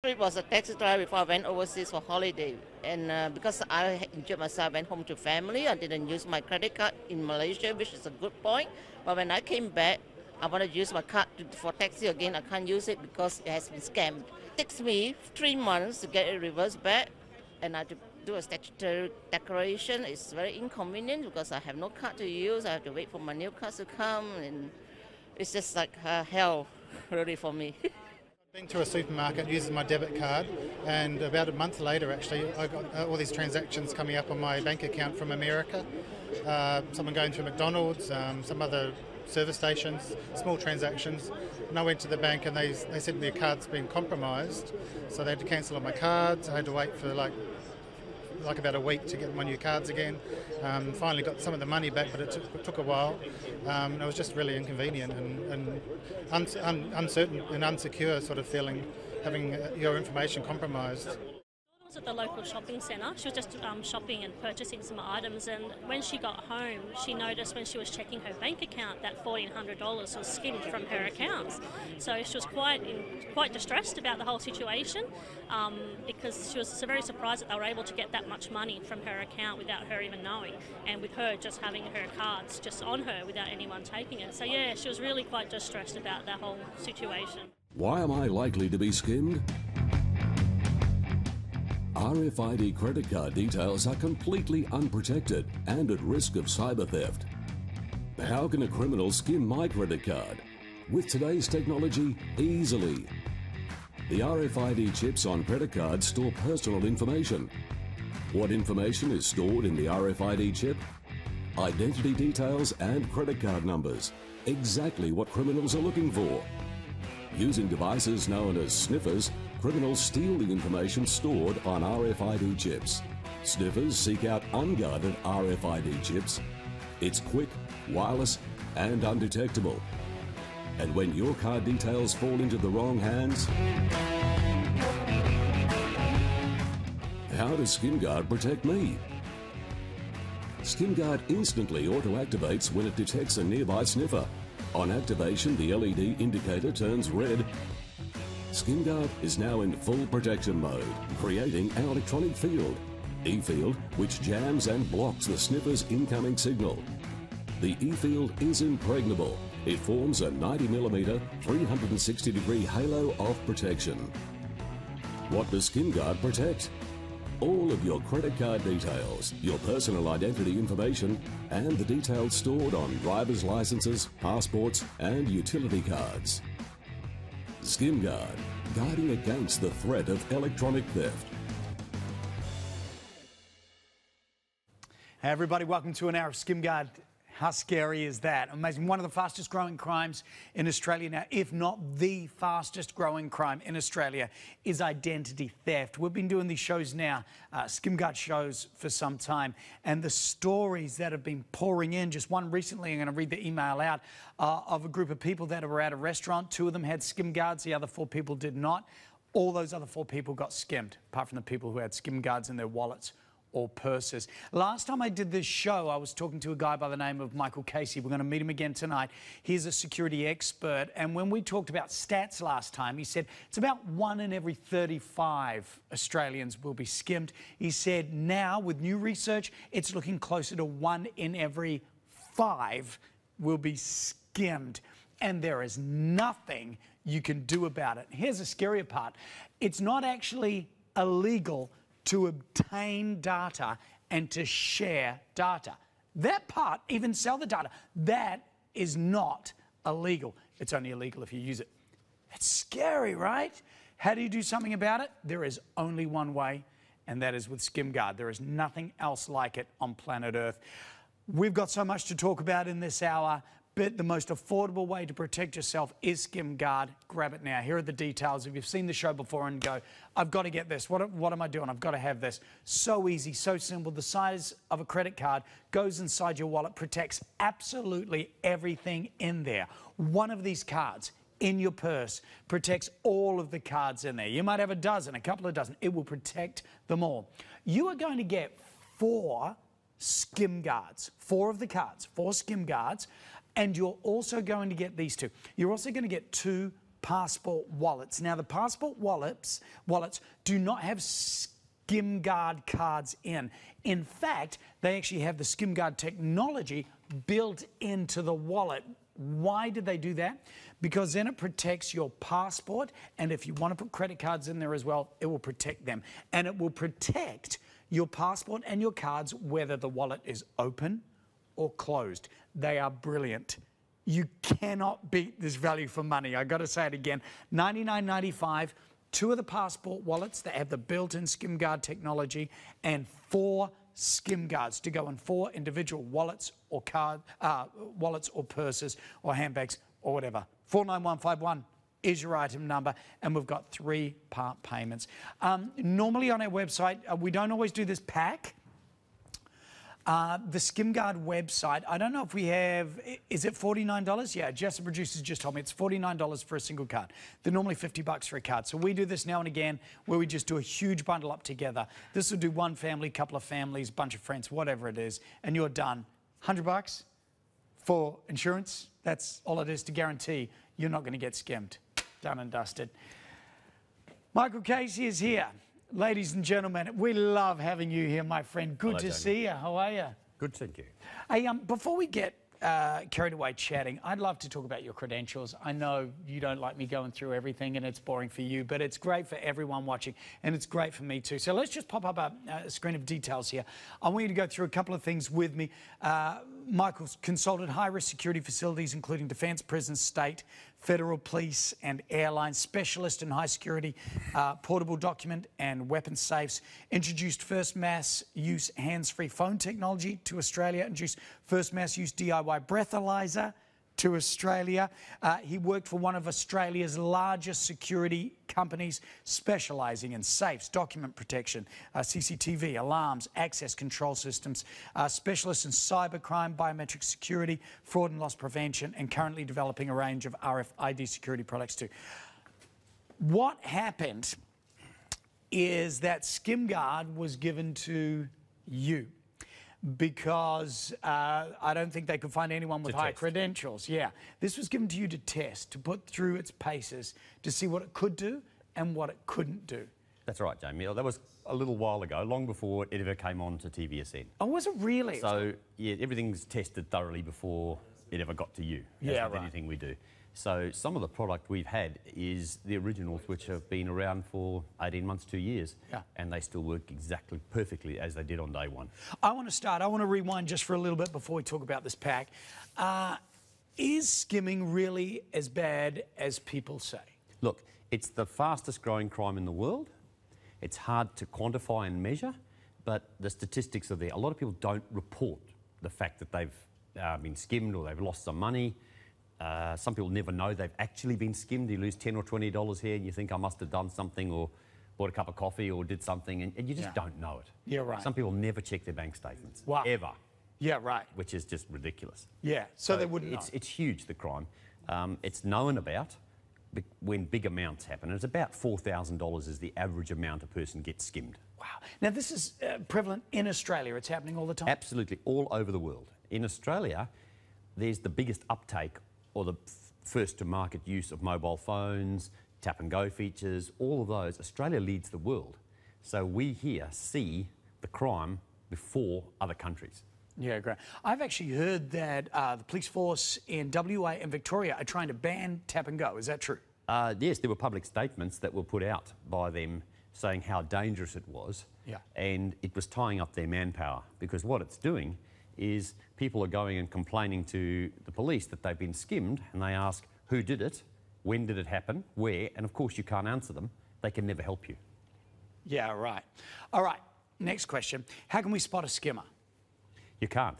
trip was a taxi driver before I went overseas for holiday. And because I enjoyed myself, I went home to family. I didn't use my credit card in Malaysia, which is a good point. But when I came back, I wanted to use my card for taxi again. I can't use it because it has been scammed. It takes me 3 months to get it reversed back, and I have to do a statutory declaration. It's very inconvenient because I have no card to use. I have to wait for my new cards to come, and it's just like hell, really, for me. Been to a supermarket using my debit card, and about a month later actually I got all these transactions coming up on my bank account from America. Someone going to McDonald's, some other service stations, small transactions. And I went to the bank and they said their card's been compromised, so they had to cancel all my cards. I had to wait for like about a week to get my new cards again. Finally got some of the money back, but it took a while. It was just really inconvenient and uncertain and unsecure sort of feeling, having your information compromised. I was at the local shopping centre. She was just shopping and purchasing some items, and when she got home she noticed when she was checking her bank account that $1,400 was skimmed from her accounts. So she was quite distressed about the whole situation, because she was very surprised that they were able to get that much money from her account without her even knowing, and with her just having her cards just on her without anyone taking it. So yeah, she was really quite distressed about that whole situation. Why am I likely to be skimmed? RFID credit card details are completely unprotected and at risk of cyber theft. How can a criminal skim my credit card? With today's technology, easily. The RFID chips on credit cards store personal information. What information is stored in the RFID chip? Identity details and credit card numbers. Exactly what criminals are looking for. Using devices known as sniffers, criminals steal the information stored on RFID chips. Sniffers seek out unguarded RFID chips. It's quick, wireless, and undetectable. And when your card details fall into the wrong hands, how does SkimGuard protect me? SkimGuard instantly auto-activates when it detects a nearby sniffer. On activation, the LED indicator turns red. SkimGuard is now in full protection mode, creating an electronic field, E-field, which jams and blocks the sniffer's incoming signal. The E-field is impregnable. It forms a 90mm, 360-degree halo of protection. What does SkimGuard protect? All of your credit card details, your personal identity information, and the details stored on driver's licenses, passports, and utility cards. SkimGuard, guarding against the threat of electronic theft. Hey everybody, welcome to an hour of SkimGuard. How scary is that? Amazing. One of the fastest growing crimes in Australia now, if not the fastest growing crime in Australia, is identity theft. We've been doing these shows now, SkimGuard shows, for some time, and the stories that have been pouring in. Just one recently, I'm going to read the email out, of a group of people that were at a restaurant. 2 of them had SkimGuards, the other 4 people did not. All those other 4 people got skimmed, apart from the people who had SkimGuards in their wallets or purses. Last time I did this show, I was talking to a guy by the name of Michael Casey. We're going to meet him again tonight. He's a security expert, and when we talked about stats last time, he said it's about 1 in every 35 Australians will be skimmed. He said now, with new research, it's looking closer to 1 in every 5 will be skimmed, and there is nothing you can do about it. Here's the scarier part. It's not actually illegal to obtain data and to share data. That part, even sell the data, that is not illegal. It's only illegal if you use it. It's scary, right? How do you do something about it? There is only one way, and that is with SkimGuard. There is nothing else like it on planet Earth. We've got so much to talk about in this hour, but the most affordable way to protect yourself is SkimGuard. Grab it now. Here are the details. If you've seen the show before and go, I've got to get this. What am I doing? I've got to have this. So easy, so simple. The size of a credit card goes inside your wallet, protects absolutely everything in there. One of these cards in your purse protects all of the cards in there. You might have a dozen, a couple of dozen. It will protect them all. You are going to get 4 SkimGuards, 4 of the cards, 4 SkimGuards. And you're also going to get these 2. You're also going to get 2 passport wallets. Now, the passport wallets do not have SkimGuard cards in. In fact, they actually have the SkimGuard technology built into the wallet. Why did they do that? Because then it protects your passport, and if you want to put credit cards in there as well, it will protect them. And it will protect your passport and your cards whether the wallet is open or closed. They are brilliant. You cannot beat this value for money. I got to say it again. $99.95, 2 of the passport wallets that have the built-in SkimGuard technology, and 4 SkimGuards to go in 4 individual wallets or wallets or purses or handbags or whatever. 49151 is your item number, and we've got 3-part payments. Normally on our website, we don't always do this pack. The SkimGuard website, I don't know if we have, is it $49? Yeah, Jess, the producer, just told me it's $49 for a single card. They're normally $50 for a card. So we do this now and again where we just do a huge bundle up together. This will do one family, couple of families, bunch of friends, whatever it is, and you're done. $100 for insurance. That's all it is to guarantee you're not going to get skimmed. Done and dusted. Michael Casey is here. Ladies and gentlemen, we love having you here, my friend. Good Hello, to Jamie. see you. How are you? Good, thank you. Hey, before we get carried away chatting, I'd love to talk about your credentials. I know you don't like me going through everything and it's boring for you, but it's great for everyone watching and it's great for me too. So let's just pop up a screen of details here. I want you to go through a couple of things with me. Michael's consulted high-risk security facilities, including defence, prisons, state, federal police and airlines, specialist in high security portable document and weapon safes, introduced first mass use hands-free phone technology to Australia, introduced first mass use DIY breathalyzer to Australia. He worked for one of Australia's largest security companies specialising in safes, document protection, CCTV, alarms, access control systems, specialist in cybercrime, biometric security, fraud and loss prevention, and currently developing a range of RFID security products too. What happened is that SkimGuard was given to you, because I don't think they could find anyone with high credentials. Yeah, this was given to you to test, to put through its paces, to see what it could do and what it couldn't do. That's right, Jamie. That was a little while ago, long before it ever came on to TVSN. Oh, was it really? So, yeah, everything's tested thoroughly before it ever got to you, yeah, as with right. anything we do. So some of the product we've had is the originals, which have been around for 18 months, 2 years, yeah. and they still work exactly perfectly as they did on day one. I want to rewind just for a little bit before we talk about this pack. Is skimming really as bad as people say? Look, it's the fastest growing crime in the world. It's hard to quantify and measure, but the statistics are there. A lot of people don't report the fact that they've been skimmed or they've lost some money. Some people never know they've actually been skimmed. You lose $10 or $20 here and you think I must have done something or bought a cup of coffee or did something, and you just don't know it. Yeah, right. Some people never check their bank statements, wow. ever. Yeah, right. Which is just ridiculous. Yeah, so they wouldn't know. It's huge, the crime. It's known about when big amounts happen. It's about $4,000 is the average amount a person gets skimmed. Wow. Now, this is prevalent in Australia. It's happening all the time? Absolutely, all over the world. In Australia, there's the biggest uptake or the first to market use of mobile phones, tap and go features, all of those. Australia leads the world. So we here see the crime before other countries. Yeah, great. I've actually heard that the police force in WA and Victoria are trying to ban tap and go. Is that true? Yes, there were public statements that were put out by them saying how dangerous it was. Yeah. And it was tying up their manpower, because what it's doing is people are going and complaining to the police that they've been skimmed, and they ask who did it, when did it happen, where, and of course you can't answer them. They can never help you. Yeah, right. All right, next question. How can we spot a skimmer? You can't,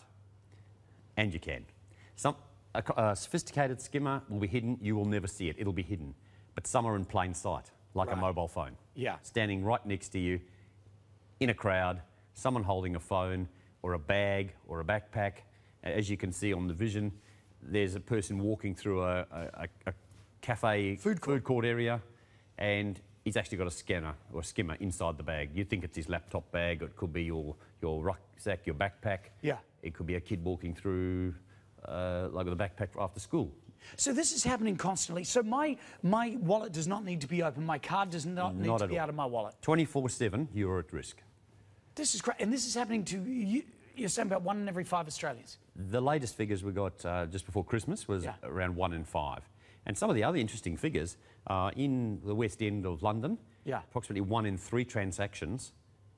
and you can. A sophisticated skimmer will be hidden. You will never see it. It'll be hidden. But some are in plain sight, like a mobile phone. Yeah. Standing right next to you in a crowd, someone holding a phone or a bag or a backpack. As you can see on the vision, there's a person walking through a cafe food court area, and he's actually got a scanner or a skimmer inside the bag. You'd think it's his laptop bag, or it could be your rucksack, your backpack. Yeah. It could be a kid walking through like with a backpack after school. So this is happening constantly. So my wallet does not need to be open. My card does not need to be out of my wallet. 24/7, you're at risk. This is great. And this is happening to you. You're saying about 1 in every 5 Australians. The latest figures we got just before Christmas was around 1 in 5. And some of the other interesting figures in the West End of London, approximately 1 in 3 transactions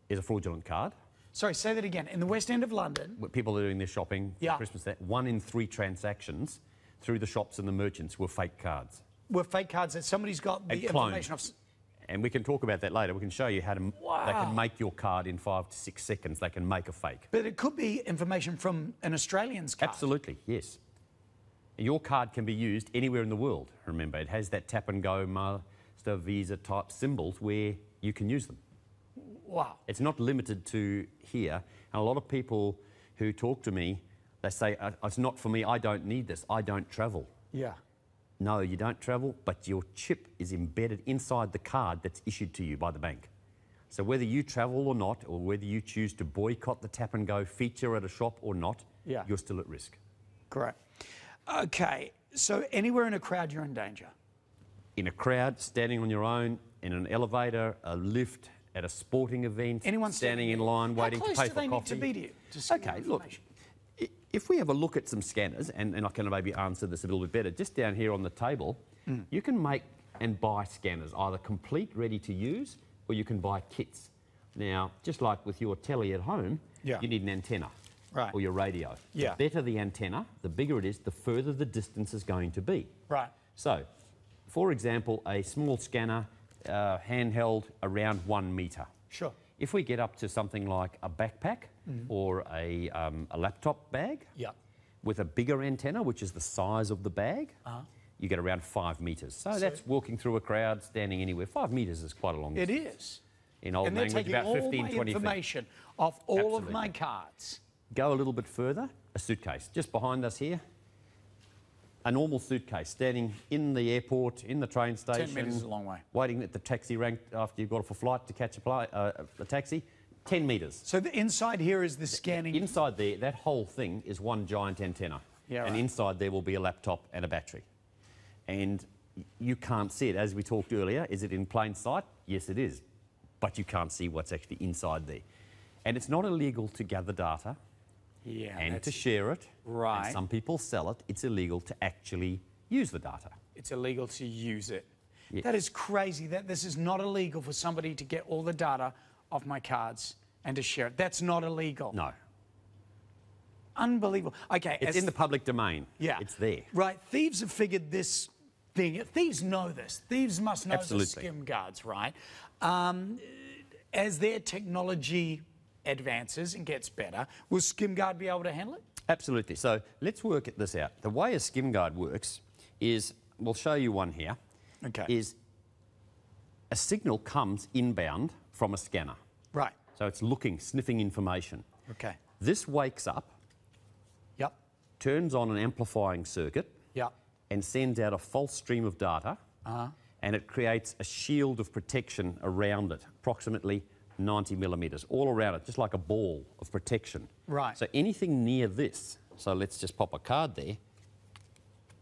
is a fraudulent card. Sorry, say that again. In the West End of London, Where people are doing their shopping for Christmas, 1 in 3 transactions through the shops and the merchants were fake cards. were fake cards that somebody's got the information of. And we can talk about that later. We can show you how to. They can make your card in 5 to 6 seconds. They can make a fake. But it could be information from an Australian's card. Absolutely, yes. Your card can be used anywhere in the world. Remember, it has that tap and go Master Visa type symbols where you can use them. Wow. It's not limited to here. And a lot of people who talk to me, they say, it's not for me, I don't need this, I don't travel. Yeah. No, you don't travel, but your chip is embedded inside the card that's issued to you by the bank. So whether you travel or not, or whether you choose to boycott the tap and go feature at a shop or not, you're still at risk. Great. Okay, so anywhere in a crowd, you're in danger. In a crowd, standing on your own, in an elevator, a lift, at a sporting event, anyone standing in line waiting to pay for coffee. How close do they need to be to you? Okay, look, if we have a look at some scanners, and I can maybe answer this a little bit better, just down here on the table, you can make and buy scanners, either complete, ready to use, or you can buy kits. Now, just like with your telly at home, you need an antenna. Right. Or your radio. Yeah. The better the antenna, the bigger it is, the further the distance is going to be. Right. So, for example, a small scanner, handheld, around 1 metre. Sure. If we get up to something like a backpack or a laptop bag with a bigger antenna, which is the size of the bag, you get around 5 metres. So that's walking through a crowd, standing anywhere. 5 metres is quite a long distance. It is. In old language, about 15, 20 feet. Information off all of my cards. Go a little bit further, a suitcase. Just behind us here, a normal suitcase, standing in the airport, in the train station. 10 metres is a long way. Waiting at the taxi rank after you've got off a flight to catch a taxi. 10 metres. So the inside here is the scanning. Inside there, that whole thing is one giant antenna. Yeah, and inside there will be a laptop and a battery. And you can't see it. As we talked earlier, is it in plain sight? Yes, it is. But you can't see what's actually inside there. And it's not illegal to gather data. And to share it. Right. And some people sell it. It's illegal to actually use the data. It's illegal to use it. Yes. That is crazy. That this is not illegal for somebody to get all the data off my cards and to share it. That's not illegal. No. Unbelievable. Okay. It's in the public domain. Yeah. It's there. Right. Thieves have figured this thing. Thieves know this. Thieves must know Absolutely. the SkimGuards, right? As their technology advances and gets better, will SkimGuard be able to handle it? Absolutely. So let's work this out. The way a SkimGuard works is, we'll show you one here, is a signal comes inbound from a scanner. Right. So it's looking, sniffing information. Okay. This wakes up, turns on an amplifying circuit, and sends out a false stream of data, and it creates a shield of protection around it, approximately 90 millimetres, all around it, just like a ball of protection. Right. So anything near this, so let's just pop a card there,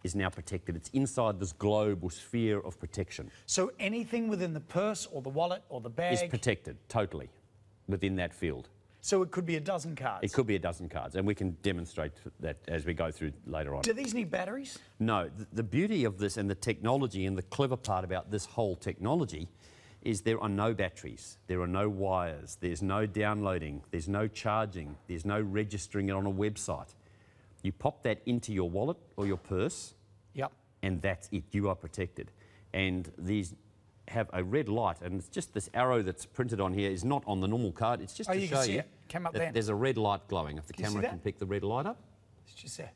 is now protected. It's inside this globe or sphere of protection. So anything within the purse or the wallet or the bag... is protected, totally, within that field. So it could be a dozen cards? It could be a dozen cards, and we can demonstrate that as we go through later on. Do these need batteries? No. The beauty of this and the technology and the clever part about this whole technology is there are no batteries, there are no wires, there's no downloading, there's no charging, there's no registering it on a website. You pop that into your wallet or your purse, and that's it, you are protected. And these have a red light, and it's just this arrow that's printed on here is not on the normal card, it's just to show you that there's a red light glowing. If the camera can pick the red light up. It's just there.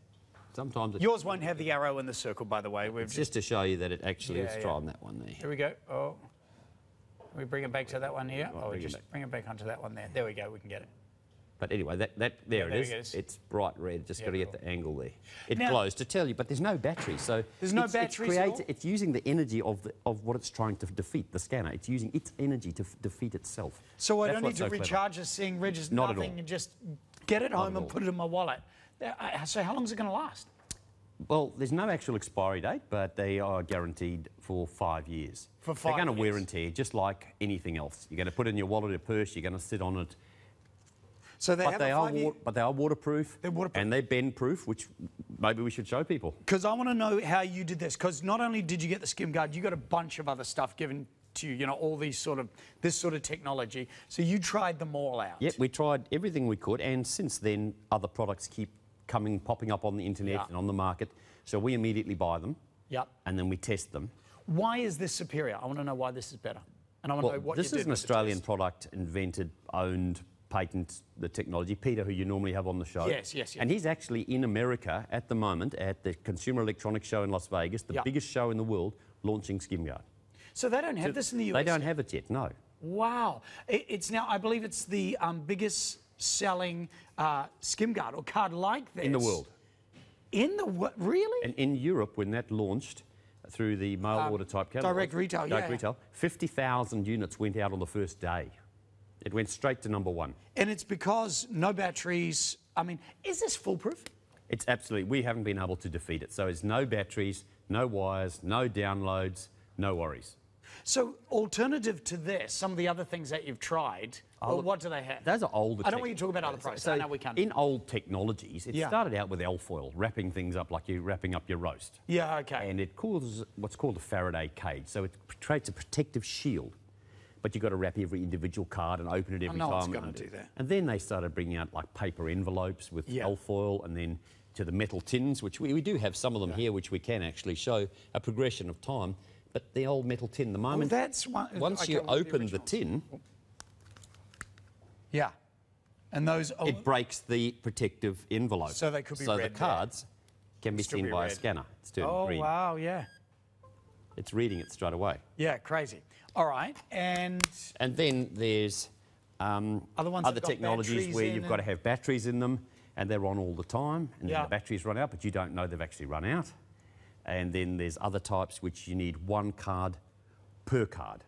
Sometimes yours won't have the arrow in the circle, by the way. It's just to show you that it actually is. Try on that one there. Here we go. Oh. We bring it back to that one here. We just bring it back onto that one there. There we go. We can get it. But anyway, there it is. It's bright red. Just got to get the angle there. It now, glows to tell you, but there's no battery. So there's no batteries at all? It's using the energy of what it's trying to defeat. The scanner. It's using its energy to defeat itself. So I don't need to recharge this thing, register nothing, and just get it home and put it in my wallet. So how long is it going to last? Well, there's no actual expiry date, but they are guaranteed for 5 years. For 5 They're going to wear years. and tear, just like anything else. You're going to put it in your wallet or purse, you're going to sit on it. So they But have they, a are 5 year... but they are waterproof. They're waterproof. And they're bend-proof, which maybe we should show people. Because I want to know how you did this. Because not only did you get the SkimGuard, you got a bunch of other stuff given to you, all these this sort of technology. So you tried them all out. Yep, we tried everything we could, and since then, other products keep popping up on the internet and on the market. So we immediately buy them, and then we test them. Why is this superior? I want to know why this is better. And I want to know what you this did is an with the Australian test. product, invented, owned, patent the technology. Peter, who you normally have on the show. Yes, yes, yes. And he's actually in America at the moment at the Consumer Electronics Show in Las Vegas, the biggest show in the world, launching SkimGuard. So they don't have this in the US? They don't have it yet, no. Wow. It's now, I believe it's the biggest selling SkimGuard or card like this. In the world. In the world? Really? And in Europe, when that launched through the mail order type catalog, direct retail, direct retail, 50,000 units went out on the first day. It went straight to #1. And it's because no batteries. I mean, is this foolproof? It's absolutely, we haven't been able to defeat it. So it's no batteries, no wires, no downloads, no worries. So alternative to this, some of the other things that you've tried, well, what do they have? Those are older. I don't want you to talk about other products. I know we can't. In old technologies, it started out with alfoil, wrapping things up like you're wrapping up your roast. Yeah, okay. And it causes what's called a Faraday cage. So it creates a protective shield. But you've got to wrap every individual card and open it every time. No one's going to do that. And then they started bringing out like paper envelopes with alfoil, and then to the metal tins, which we do have some of them here, which we can actually show a progression of time. But the old metal tin, the moment that's one, once you open the tin, and those it breaks the protective envelope. So they could be so red the cards can be seen by a scanner. It's turned green. Oh wow, yeah. It's reading it straight away. Yeah, crazy. All right, and then there's other technologies where you've got to have batteries in them, and they're on all the time, and then the batteries run out, but you don't know they've actually run out. And then there's other types which you need one card per card.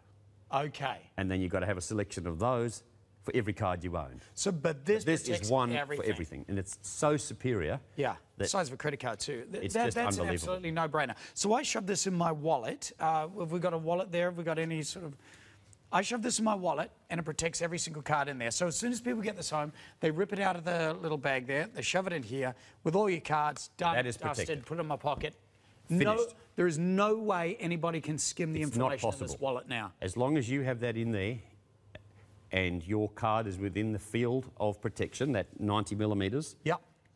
Okay. And then you've got to have a selection of those for every card you own. So, but this is one for everything, and it's so superior. Yeah, the size of a credit card too. It's that's just unbelievable. An absolutely no-brainer. So I shoved this in my wallet. Have we got a wallet there? Have we got any sort of... I shove this in my wallet, and it protects every single card in there. So as soon as people get this home, they rip it out of the little bag there, they shove it in here with all your cards, done, That is dusted, protected. put it in my pocket. Finished. No, there is no way anybody can skim the It's not information in this possible. wallet now. As long as you have that in there, and your card is within the field of protection, that 90 millimetres,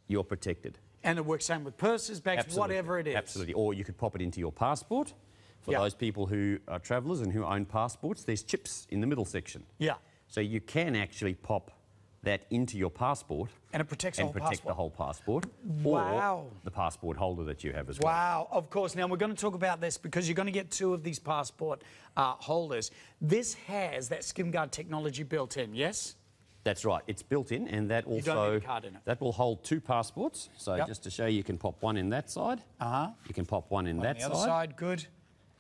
you're protected. And it works same with purses, bags, whatever it is. Absolutely. Or you could pop it into your passport. For those people who are travellers and who own passports, there's chips in the middle section. Yeah. So you can actually pop that into your passport and it protects the whole passport. Wow. Or the passport holder that you have as well. Wow, of course. Now, we're going to talk about this because you're going to get 2 of these passport holders. This has that SkimGuard technology built in, yes? That's right. It's built in, and that also... don't need a card in it. That will hold 2 passports. So just to show you can pop one in that side. You can pop one in that side. On the other side, good.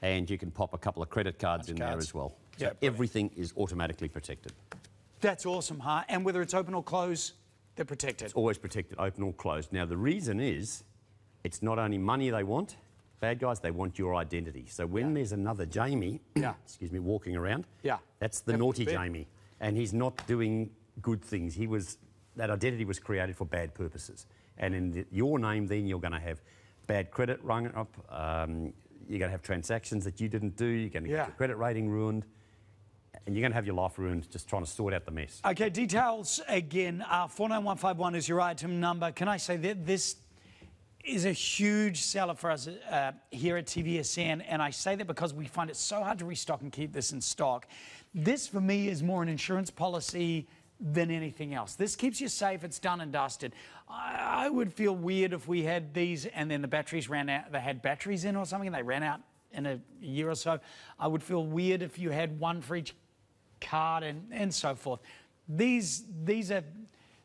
And you can pop a couple of credit cards in there as well. So everything is automatically protected. That's awesome, huh? And whether it's open or closed, they're protected. It's always protected, open or closed. Now, the reason is, it's not only money they want, bad guys, they want your identity. So when there's another Jamie, excuse me, walking around, that's the naughty Jamie. And he's not doing good things. That identity was created for bad purposes. And in your name, then you're going to have bad credit rung up, you're going to have transactions that you didn't do, you're going to get your credit rating ruined, and you're going to have your life ruined just trying to sort out the mess. Okay, details again. 49151 is your item number. Can I say that this is a huge seller for us here at TVSN, and I say that because we find it so hard to restock and keep this in stock. This, for me, is more an insurance policy than anything else. This keeps you safe. It's done and dusted. I would feel weird if we had these and then the batteries ran out. They had batteries in or something and they ran out in a year or so. I would feel weird if you had one for each card and so forth. These are...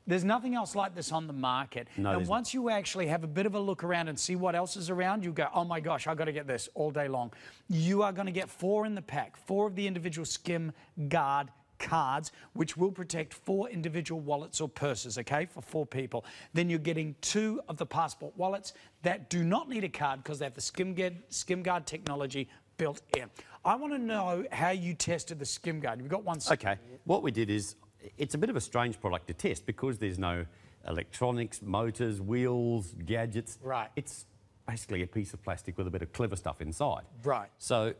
There's nothing else like this on the market. No, and once you actually have a bit of a look around and see what else is around, you go, oh my gosh, I've got to get this all day long. You are going to get 4 in the pack, 4 of the individual SkimGuard cards, which will protect 4 individual wallets or purses, okay, for 4 people. Then you're getting 2 of the passport wallets that do not need a card because they have the SkimGuard technology built in. I want to know how you tested the SkimGuard. You've got one. Okay. What we did is, it's a bit of a strange product to test because there's no electronics, motors, wheels, gadgets. Right. It's basically a piece of plastic with a bit of clever stuff inside. Right. So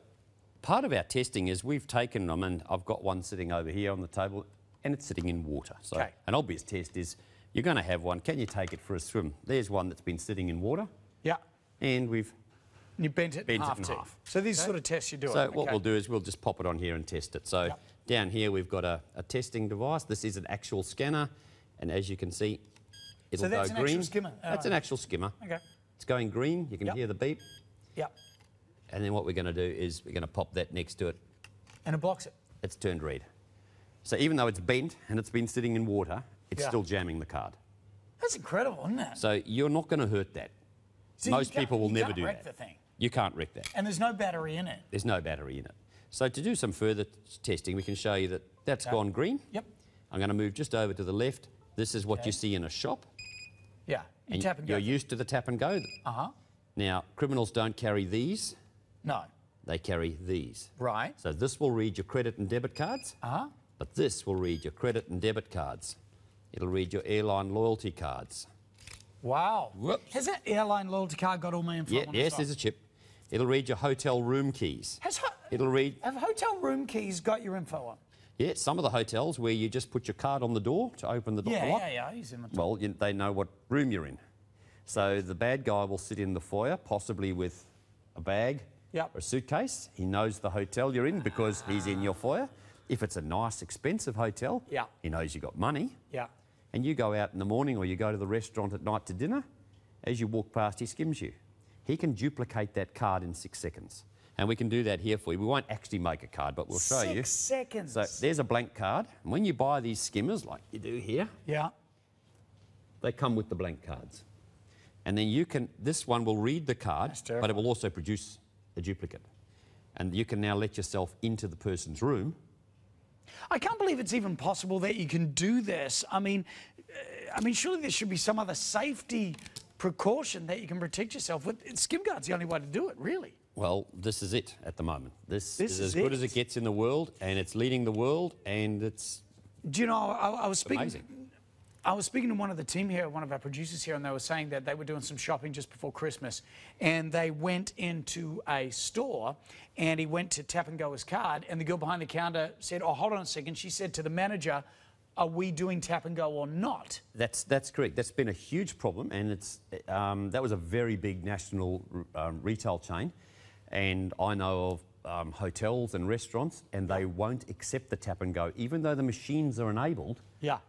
part of our testing is we've taken them, and I've got one sitting over here on the table, and it's sitting in water. So okay. An obvious test is, you're going to have one. Can you take it for a swim? There's one that's been sitting in water. Yeah. And we've you bent it in half. So these sort of tests you do. So what we'll do is we'll just pop it on here and test it. So down here we've got a testing device. This is an actual scanner, and as you can see, it'll go green. An actual skimmer. That's an actual skimmer. Okay. It's going green. You can hear the beep. Yep. And then what we're going to do is we're going to pop that next to it. And it blocks it. It's turned red. So even though it's bent and it's been sitting in water, it's still jamming the card. That's incredible, isn't it? So you're not going to hurt that. So most people will never do wreck that. The thing. You can't wreck that. And there's no battery in it. There's no battery in it. So to do some further testing, we can show you that that's gone green. Yep. I'm going to move just over to the left. This is what you see in a shop. Yeah. You tap and go. You're used to the tap and go. Uh-huh. Now, criminals don't carry these. No. They carry these. Right. So this will read your credit and debit cards. Uh-huh. But this will read your credit and debit cards. It'll read your airline loyalty cards. Wow. Whoops. Has that airline loyalty card got all my info on it? Yes, there's a chip. It'll read your hotel room keys. It'll read... Have hotel room keys got your info on? Yeah, some of the hotels where you just put your card on the door to open the door. Yeah. I use them. Well, they know what room you're in. So the bad guy will sit in the foyer, possibly with a bag or a suitcase. He knows the hotel you're in because he's in your foyer. If it's a nice, expensive hotel, he knows you've got money. Yeah. And you go out in the morning or you go to the restaurant at night to dinner, as you walk past, he skims you. He can duplicate that card in 6 seconds. And we can do that here for you. We won't actually make a card, but we'll show you. 6 seconds. So there's a blank card. And when you buy these skimmers, like you do here, they come with the blank cards. And then you can, this one will read the card, but it will also produce a duplicate. And you can now let yourself into the person's room. I can't believe it's even possible that you can do this. I mean, surely there should be some other safety precaution that you can protect yourself with. SkimGuard's the only way to do it, really. Well, this is it at the moment. This is as good as it gets in the world, and it's leading the world, and it's Do you know, I was speaking... amazing. I was speaking to one of the team here, one of our producers here, and they were saying that they were doing some shopping just before Christmas, and they went into a store, and he went to tap and go his card, and the girl behind the counter said, "Oh, hold on a second." She said to the manager, "Are we doing tap and go or not?" That's correct. That's been a huge problem, and it's that was a very big national retail chain, and I know of hotels and restaurants, and they won't accept the tap and go, even though the machines are enabled. Yeah.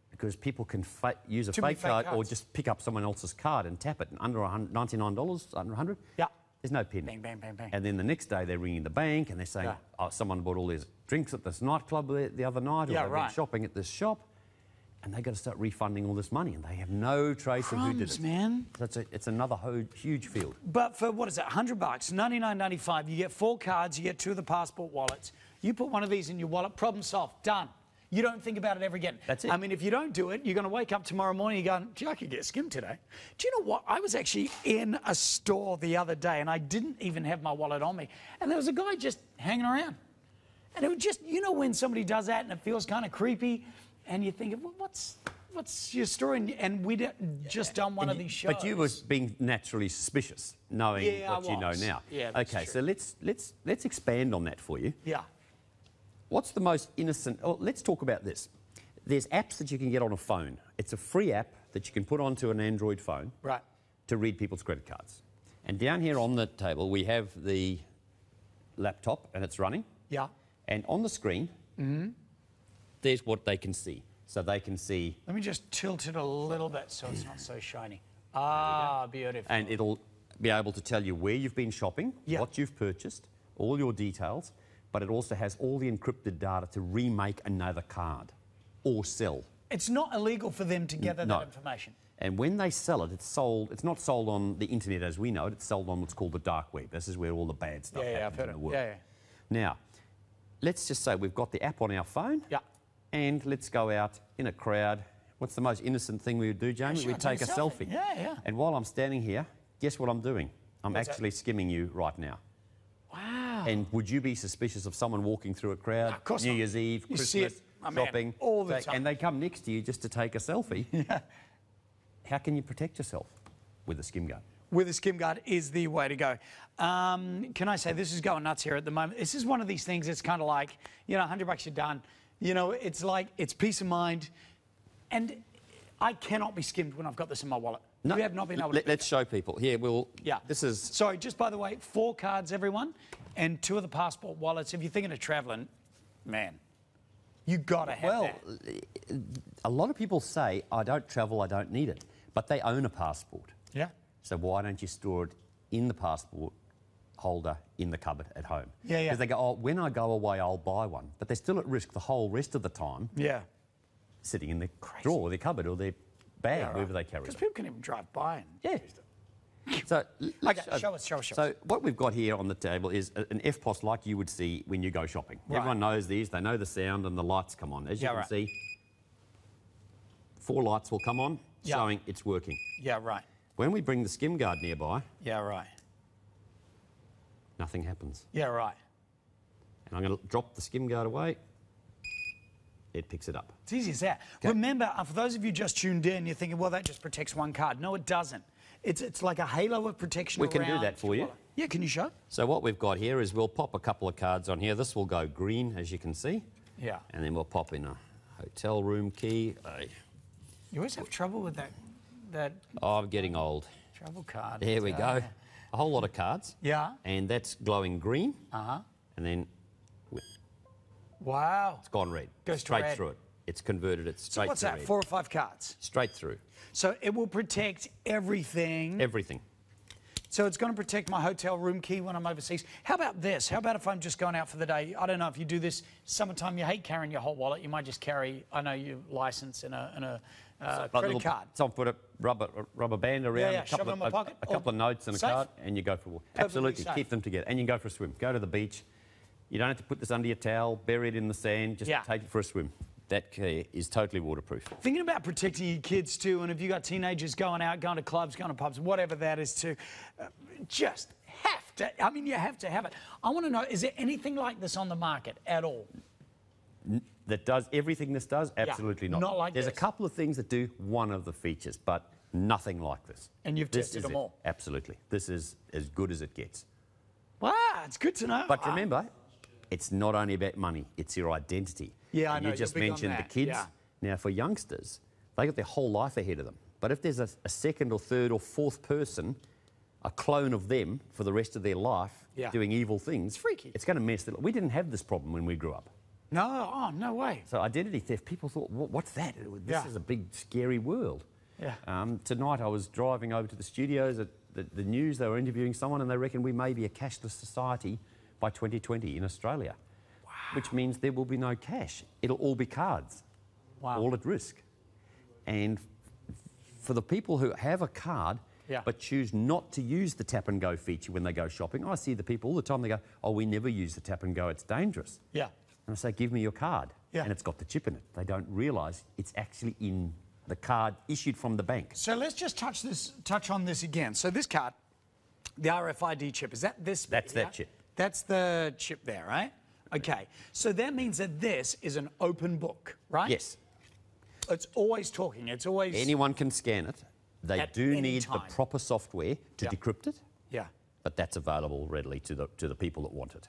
Because people can use a Too many fake card cards. or just pick up someone else's card and tap it, and under $99, under 100. Yeah. There's no pin. Bang, bang, bang, bang. And then the next day they're ringing the bank and they're saying, "Oh, someone bought all these drinks at this nightclub the other night, or they've been shopping at this shop," and they've got to start refunding all this money, and they have no trace of who did it. Man. So it's another huge field. But for, what is it, $100, $99.95, you get 4 cards, you get 2 of the passport wallets. You put one of these in your wallet, problem solved, done. You don't think about it ever again. That's it. I mean, if you don't do it, you're going to wake up tomorrow morning and you're going, "Gee, I could get skimmed today." Do you know what? I was actually in a store the other day and I didn't even have my wallet on me. And there was a guy just hanging around. And it was just, you know, when somebody does that and it feels kind of creepy and you think, well, what's your story? And we'd just done one of these shows. But you were being naturally suspicious, knowing what you know now. Yeah, that's okay, true. so let's expand on that for you. Yeah. What's the most innocent... Oh, let's talk about this. There's apps that you can get on a phone. It's a free app that you can put onto an Android phone to read people's credit cards. And down here on the table, we have the laptop, and it's running. Yeah. And on the screen, there's what they can see. So they can see... Let me just tilt it a little bit so it's not so shiny. Ah, beautiful. And it'll be able to tell you where you've been shopping, what you've purchased, all your details, but it also has all the encrypted data to remake another card or sell. It's not illegal for them to gather that information. And when they sell it, it's sold. It's not sold on the internet as we know it. It's sold on what's called the dark web. This is where all the bad stuff happens in the world. Now, let's just say we've got the app on our phone. Yeah. And let's go out in a crowd. What's the most innocent thing we would do, Jamie? sure, We'd take a selfie. Yeah, yeah. And while I'm standing here, guess what I'm doing? I'm What's actually skimming you right now. Wow. And would you be suspicious of someone walking through a crowd, Of course New not. Year's Eve, You Christmas, see it, my man, shopping, all the time. and they come next to you just to take a selfie? Yeah. How can you protect yourself with a SkimGuard? With a SkimGuard is the way to go. Can I say, this is going nuts here at the moment. This is one of these things, it's kind of like, you know, $100 you're done. You know, it's like, it's peace of mind. And I cannot be skimmed when I've got this in my wallet. No, You have not been able to. Let's show people. Here, Yeah. This is... Sorry, just by the way, 4 cards, everyone, and 2 of the passport wallets. If you're thinking of travelling, man, you got to have that. A lot of people say, I don't travel, I don't need it. But they own a passport. Yeah. So why don't you store it in the passport holder in the cupboard at home? Yeah, yeah. Because they go, oh, when I go away, I'll buy one. But they're still at risk the whole rest of the time Yeah. sitting in their drawer or their cupboard or their bag, wherever they carry Because it. people can even drive by. And Yeah. So, Okay, show us. So what we've got here on the table is an FPOS like you would see when you go shopping. Right. Everyone knows these. They know the sound and the lights come on. As you can see, 4 lights will come on, showing it's working. Yeah, right. When we bring the SkimGuard nearby, Yeah, right. nothing happens. Yeah, right. And I'm going to drop the SkimGuard away. It picks it up. It's easy as that. Okay. Remember, for those of you just tuned in, you're thinking, well, that just protects one card. No, it doesn't. It's like a halo of protection We can do around that for your you. wallet. Yeah, can you show? So what we've got here is we'll pop a couple of cards on here. This will go green, as you can see. Yeah. And then we'll pop in a hotel room key. You always have trouble with that Oh, I'm getting old. travel card. There we go. A whole lot of cards. Yeah. And that's glowing green. Uh-huh. And then Wow. it's gone red. Goes to straight red. through it. It's converted it So straight what's to that, red. 4 or 5 cards? Straight through. So it will protect everything. Everything. So it's going to protect my hotel room key when I'm overseas. How about this? How about if I'm just going out for the day? I don't know if you do this. Summertime, you hate carrying your whole wallet. You might just carry, I know, your license and a credit card. Someone put a rubber band around, Yeah, a shove couple, it in my pocket. a couple of notes and Safe? a card, and you go for a walk. Perfectly Absolutely, safe. keep them together. And you can go for a swim. Go to the beach. You don't have to put this under your towel, bury it in the sand, just take it for a swim. That key is totally waterproof. Thinking about protecting your kids too, and if you've got teenagers going out, going to clubs, going to pubs, whatever that is too, just have to, I mean, you have to have it. I want to know, is there anything like this on the market at all? That does everything this does? Absolutely not. Not like There's this. a couple of things that do one of the features, but nothing like this. And you've This tested is them it. all? Absolutely. This is as good as it gets. Wow, it's good to know. But remember, it's not only about money, it's your identity. Yeah, I And know, You you're just big on mentioned the that, kids. yeah. Now, for youngsters, they got their whole life ahead of them. But if there's a second or third or fourth person, a clone of them for the rest of their life, doing evil things, It's freaky. It's going to mess them. We didn't have this problem when we grew up. No, oh, no way. So identity theft, people thought, what's that? This is a big, scary world. Yeah. Tonight I was driving over to the studios at the news. They were interviewing someone and they reckon we may be a cashless society by 2020 in Australia. Wow. Which means there will be no cash. It'll all be cards. Wow. All at risk. And for the people who have a card but choose not to use the tap and go feature when they go shopping, I see the people all the time, they go, oh, we never use the tap and go, it's dangerous. Yeah. And I say, give me your card. Yeah. And it's got the chip in it. They don't realise it's actually in the card issued from the bank. So let's just touch on this again. So this card, the RFID chip, is that this? That's that chip. That's the chip there, right? Okay. So that means that this is an open book, right? Yes. It's always talking. It's always... Anyone can scan it. They At do any need time. the proper software to decrypt it, Yeah. but that's available readily to the people that want it.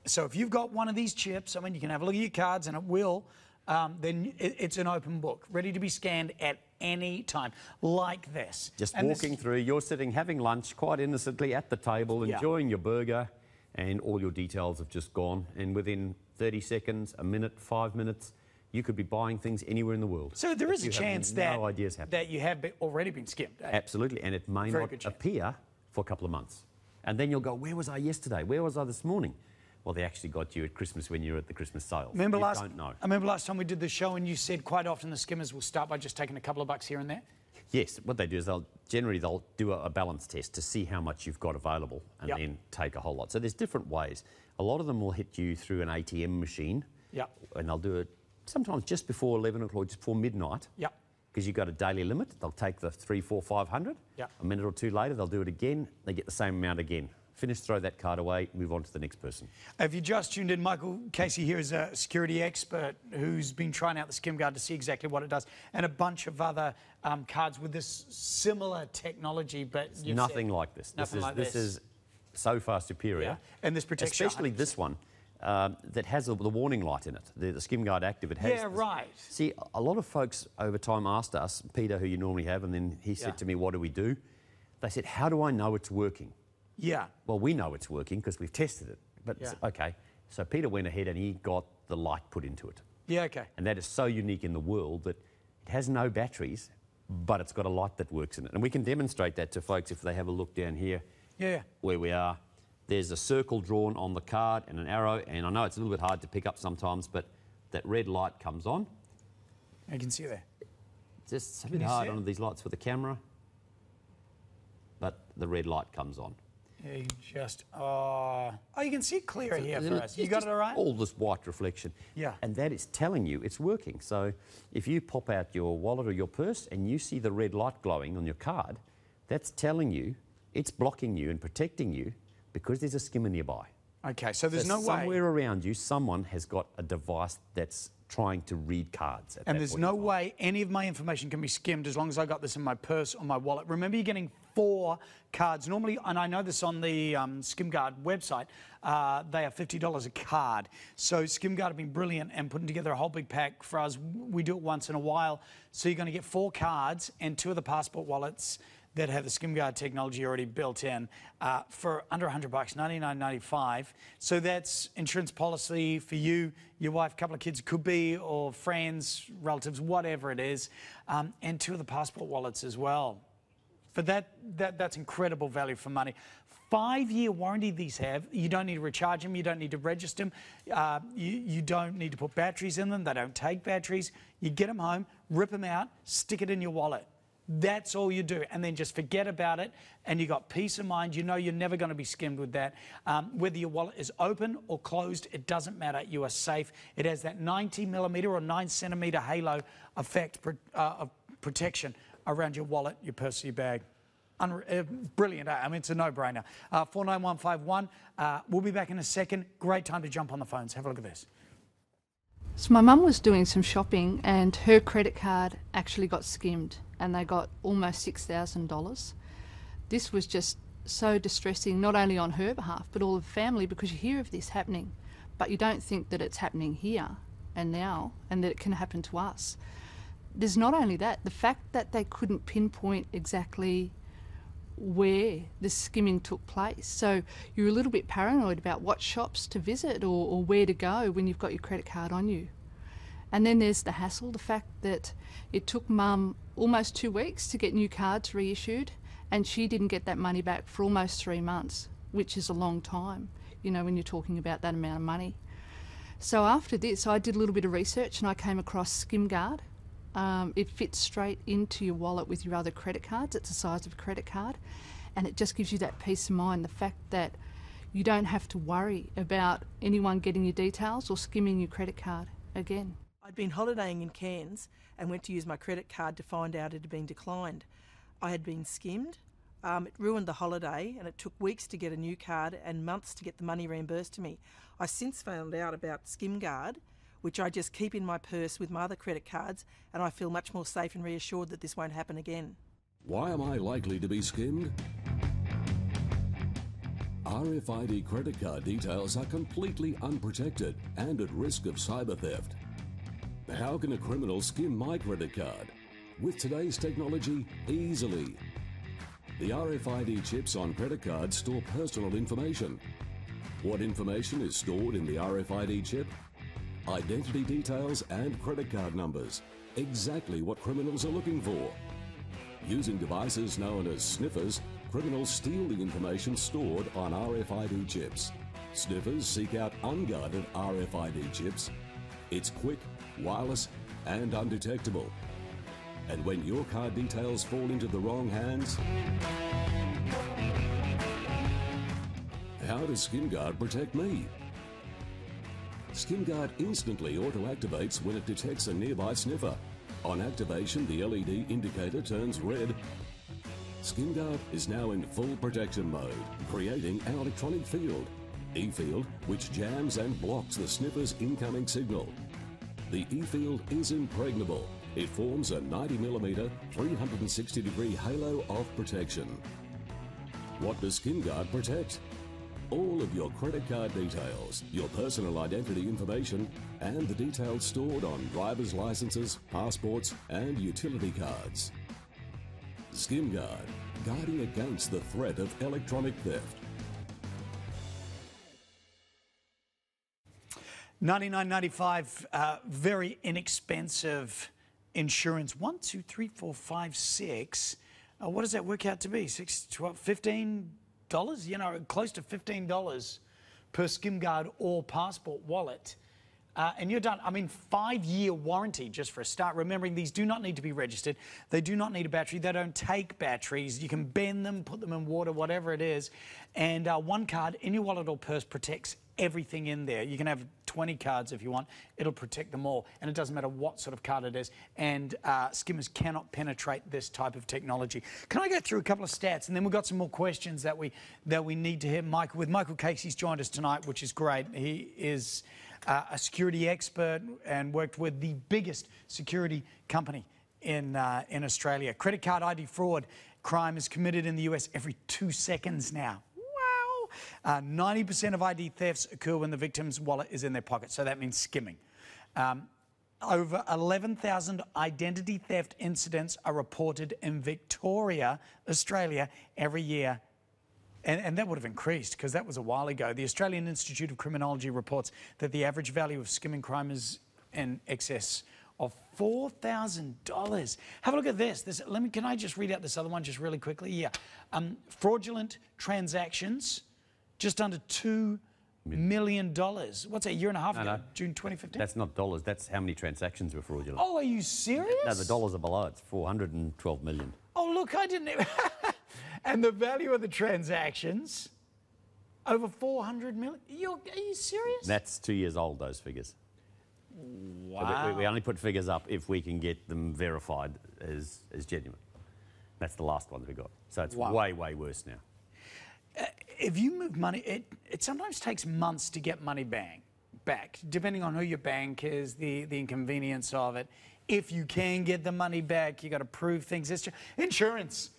So if you've got one of these chips, I mean, you can have a look at your cards and it will, then it's an open book, ready to be scanned at any time, like this. Just And walking through, you're sitting having lunch quite innocently at the table, enjoying your burger, and all your details have just gone. And within 30 seconds, a minute, 5 minutes, you could be buying things anywhere in the world. So there is a chance that, no ideas happen. that you have already been skimmed. Eh? Absolutely, and it may Very not good chance. appear for a couple of months. And then you'll go, where was I yesterday? Where was I this morning? Well, they actually got you at Christmas when you were at the Christmas sale. Remember you last, don't know. I remember last time we did the show and you said quite often the skimmers will start by just taking a couple of bucks here and there? Yes, what they do is they'll do a balance test to see how much you've got available and then take a whole lot. So there's different ways. A lot of them will hit you through an ATM machine. Yep. And they'll do it sometimes just before 11 o'clock, just before midnight. Yep. Because you've got a daily limit. They'll take the 300, 400, 500. Yep. A minute or two later, they'll do it again. They get the same amount again. Finish, throw that card away, move on to the next person. If you just tuned in, Michael Casey here is a security expert who's been trying out the SkimGuard to see exactly what it does, and a bunch of other cards with this similar technology, but nothing like this. This is so far superior. Yeah. And this protection, especially 100%. This one that has the warning light in it, the SkimGuard Active. It has. Yeah, right. See, a lot of folks over time asked us, Peter, who you normally have, and then he said to me, "What do we do?" They said, "How do I know it's working?" Yeah. Well, we know it's working because we've tested it. But okay, so Peter went ahead and he got the light put into it. Yeah, okay. And that is so unique in the world that it has no batteries, but it's got a light that works in it. And we can demonstrate that to folks if they have a look down here. Yeah. Where we are. There's a circle drawn on the card and an arrow, and I know it's a little bit hard to pick up sometimes, but that red light comes on. I can see it there. It's just a bit hard on these lights with the camera, but the red light comes on. Yeah, you just, oh, you can see it clearer here for us. You got it all right? All this white reflection. Yeah. And that is telling you it's working. So if you pop out your wallet or your purse and you see the red light glowing on your card, that's telling you it's blocking you and protecting you because there's a skimmer nearby. Okay, so there's no way. Somewhere around you, someone has got a device that's trying to read cards. And there's no way any of my information can be skimmed as long as I got this in my purse or my wallet. Remember, you're getting 4 cards. Normally, and I know this on the SkimGuard website, they are $50 a card. So SkimGuard have been brilliant and putting together a whole big pack for us. We do it once in a while. So you're going to get 4 cards and 2 of the passport wallets that have the SkimGuard technology already built in for under $100, $99.95. So that's insurance policy for you, your wife, a couple of kids could be, or friends, relatives, whatever it is, and 2 of the passport wallets as well. For that's incredible value for money. 5-year warranty these have. You don't need to recharge them. You don't need to register them. You don't need to put batteries in them. They don't take batteries. You get them home, rip them out, stick it in your wallet. That's all you do, and then just forget about it, and you got peace of mind. You know you're never going to be skimmed with that. Whether your wallet is open or closed, it doesn't matter. You are safe. It has that 90mm or 9cm halo effect of protection around your wallet, your purse, your bag. Brilliant. I mean, it's a no-brainer. 49151. We'll be back in a second. Great time to jump on the phones. Have a look at this. So my mum was doing some shopping and her credit card actually got skimmed and they got almost $6,000. This was just so distressing, not only on her behalf, but all of the family, because you hear of this happening, but you don't think that it's happening here and now and that it can happen to us. There's not only that, the fact that they couldn't pinpoint exactly where the skimming took place. So you're a little bit paranoid about what shops to visit or where to go when you've got your credit card on you. And then there's the hassle, the fact that it took Mum almost 2 weeks to get new cards reissued, and she didn't get that money back for almost 3 months, which is a long time, you know, when you're talking about that amount of money. So after this, I did a little bit of research and I came across SkimGuard. It fits straight into your wallet with your other credit cards. It's the size of a credit card, and it just gives you that peace of mind, the fact that you don't have to worry about anyone getting your details or skimming your credit card again. I'd been holidaying in Cairns and went to use my credit card to find out it had been declined. I had been skimmed. It ruined the holiday, and it took weeks to get a new card and months to get the money reimbursed to me. I since found out about SkimGuard, which I just keep in my purse with my other credit cards, and I feel much more safe and reassured that this won't happen again. Why am I likely to be skimmed? RFID credit card details are completely unprotected and at risk of cyber theft. How can a criminal skim my credit card? With today's technology, easily. The RFID chips on credit cards store personal information. What information is stored in the RFID chip? Identity details and credit card numbers. Exactly what criminals are looking for. Using devices known as sniffers, criminals steal the information stored on RFID chips. Sniffers seek out unguarded RFID chips. It's quick, wireless, and undetectable. And when your card details fall into the wrong hands, how does SkimGuard protect me? SkimGuard instantly auto-activates when it detects a nearby sniffer. On activation, the LED indicator turns red. SkimGuard is now in full protection mode, creating an electronic field, E-field, which jams and blocks the sniffer's incoming signal. The E-field is impregnable. It forms a 90mm, 360-degree halo of protection. What does SkimGuard protect? All of your credit card details, your personal identity information, and the details stored on driver's licenses, passports, and utility cards. SkimGuard, guarding against the threat of electronic theft. $99.95, very inexpensive insurance. 1, 2, 3, 4, 5, 6. What does that work out to be? 6, 12, $15? You know, close to $15 per SkimGuard or passport wallet. And you're done. I mean, 5-year warranty just for a start. Remembering these do not need to be registered. They do not need a battery. They don't take batteries. You can bend them, put them in water, whatever it is. And one card in your wallet or purse protects everything in there. You can have 20 cards if you want. It'll protect them all. And it doesn't matter what sort of card it is. And skimmers cannot penetrate this type of technology. Can I go through a couple of stats? And then we've got some more questions that we need to hear. Michael Casey's joined us tonight, which is great. He is a security expert and worked with the biggest security company in Australia. Credit card ID fraud crime is committed in the US every 2 seconds now. Wow! 90% of ID thefts occur when the victim's wallet is in their pocket, so that means skimming. Over 11,000 identity theft incidents are reported in Victoria, Australia, every year. And that would have increased because that was a while ago. The Australian Institute of Criminology reports that the average value of skimming crime is in excess of $4,000. Have a look at this. Can I just read out this other one just really quickly? Yeah. Fraudulent transactions, just under $2 million. What's that, a year and a half ago? No. June 2015? That's not dollars. That's how many transactions were fraudulent. Oh, are you serious? No, the dollars are below. It's 412 million. Oh, look, I didn't even... And the value of the transactions, over 400 million. Are you serious? That's 2 years old, those figures. Wow. So we only put figures up if we can get them verified as genuine. That's the last ones we got. So it's way, way worse now. If you move money, it sometimes takes months to get money back, depending on who your bank is, the inconvenience of it. If you can get the money back, you got to prove things. Insurance.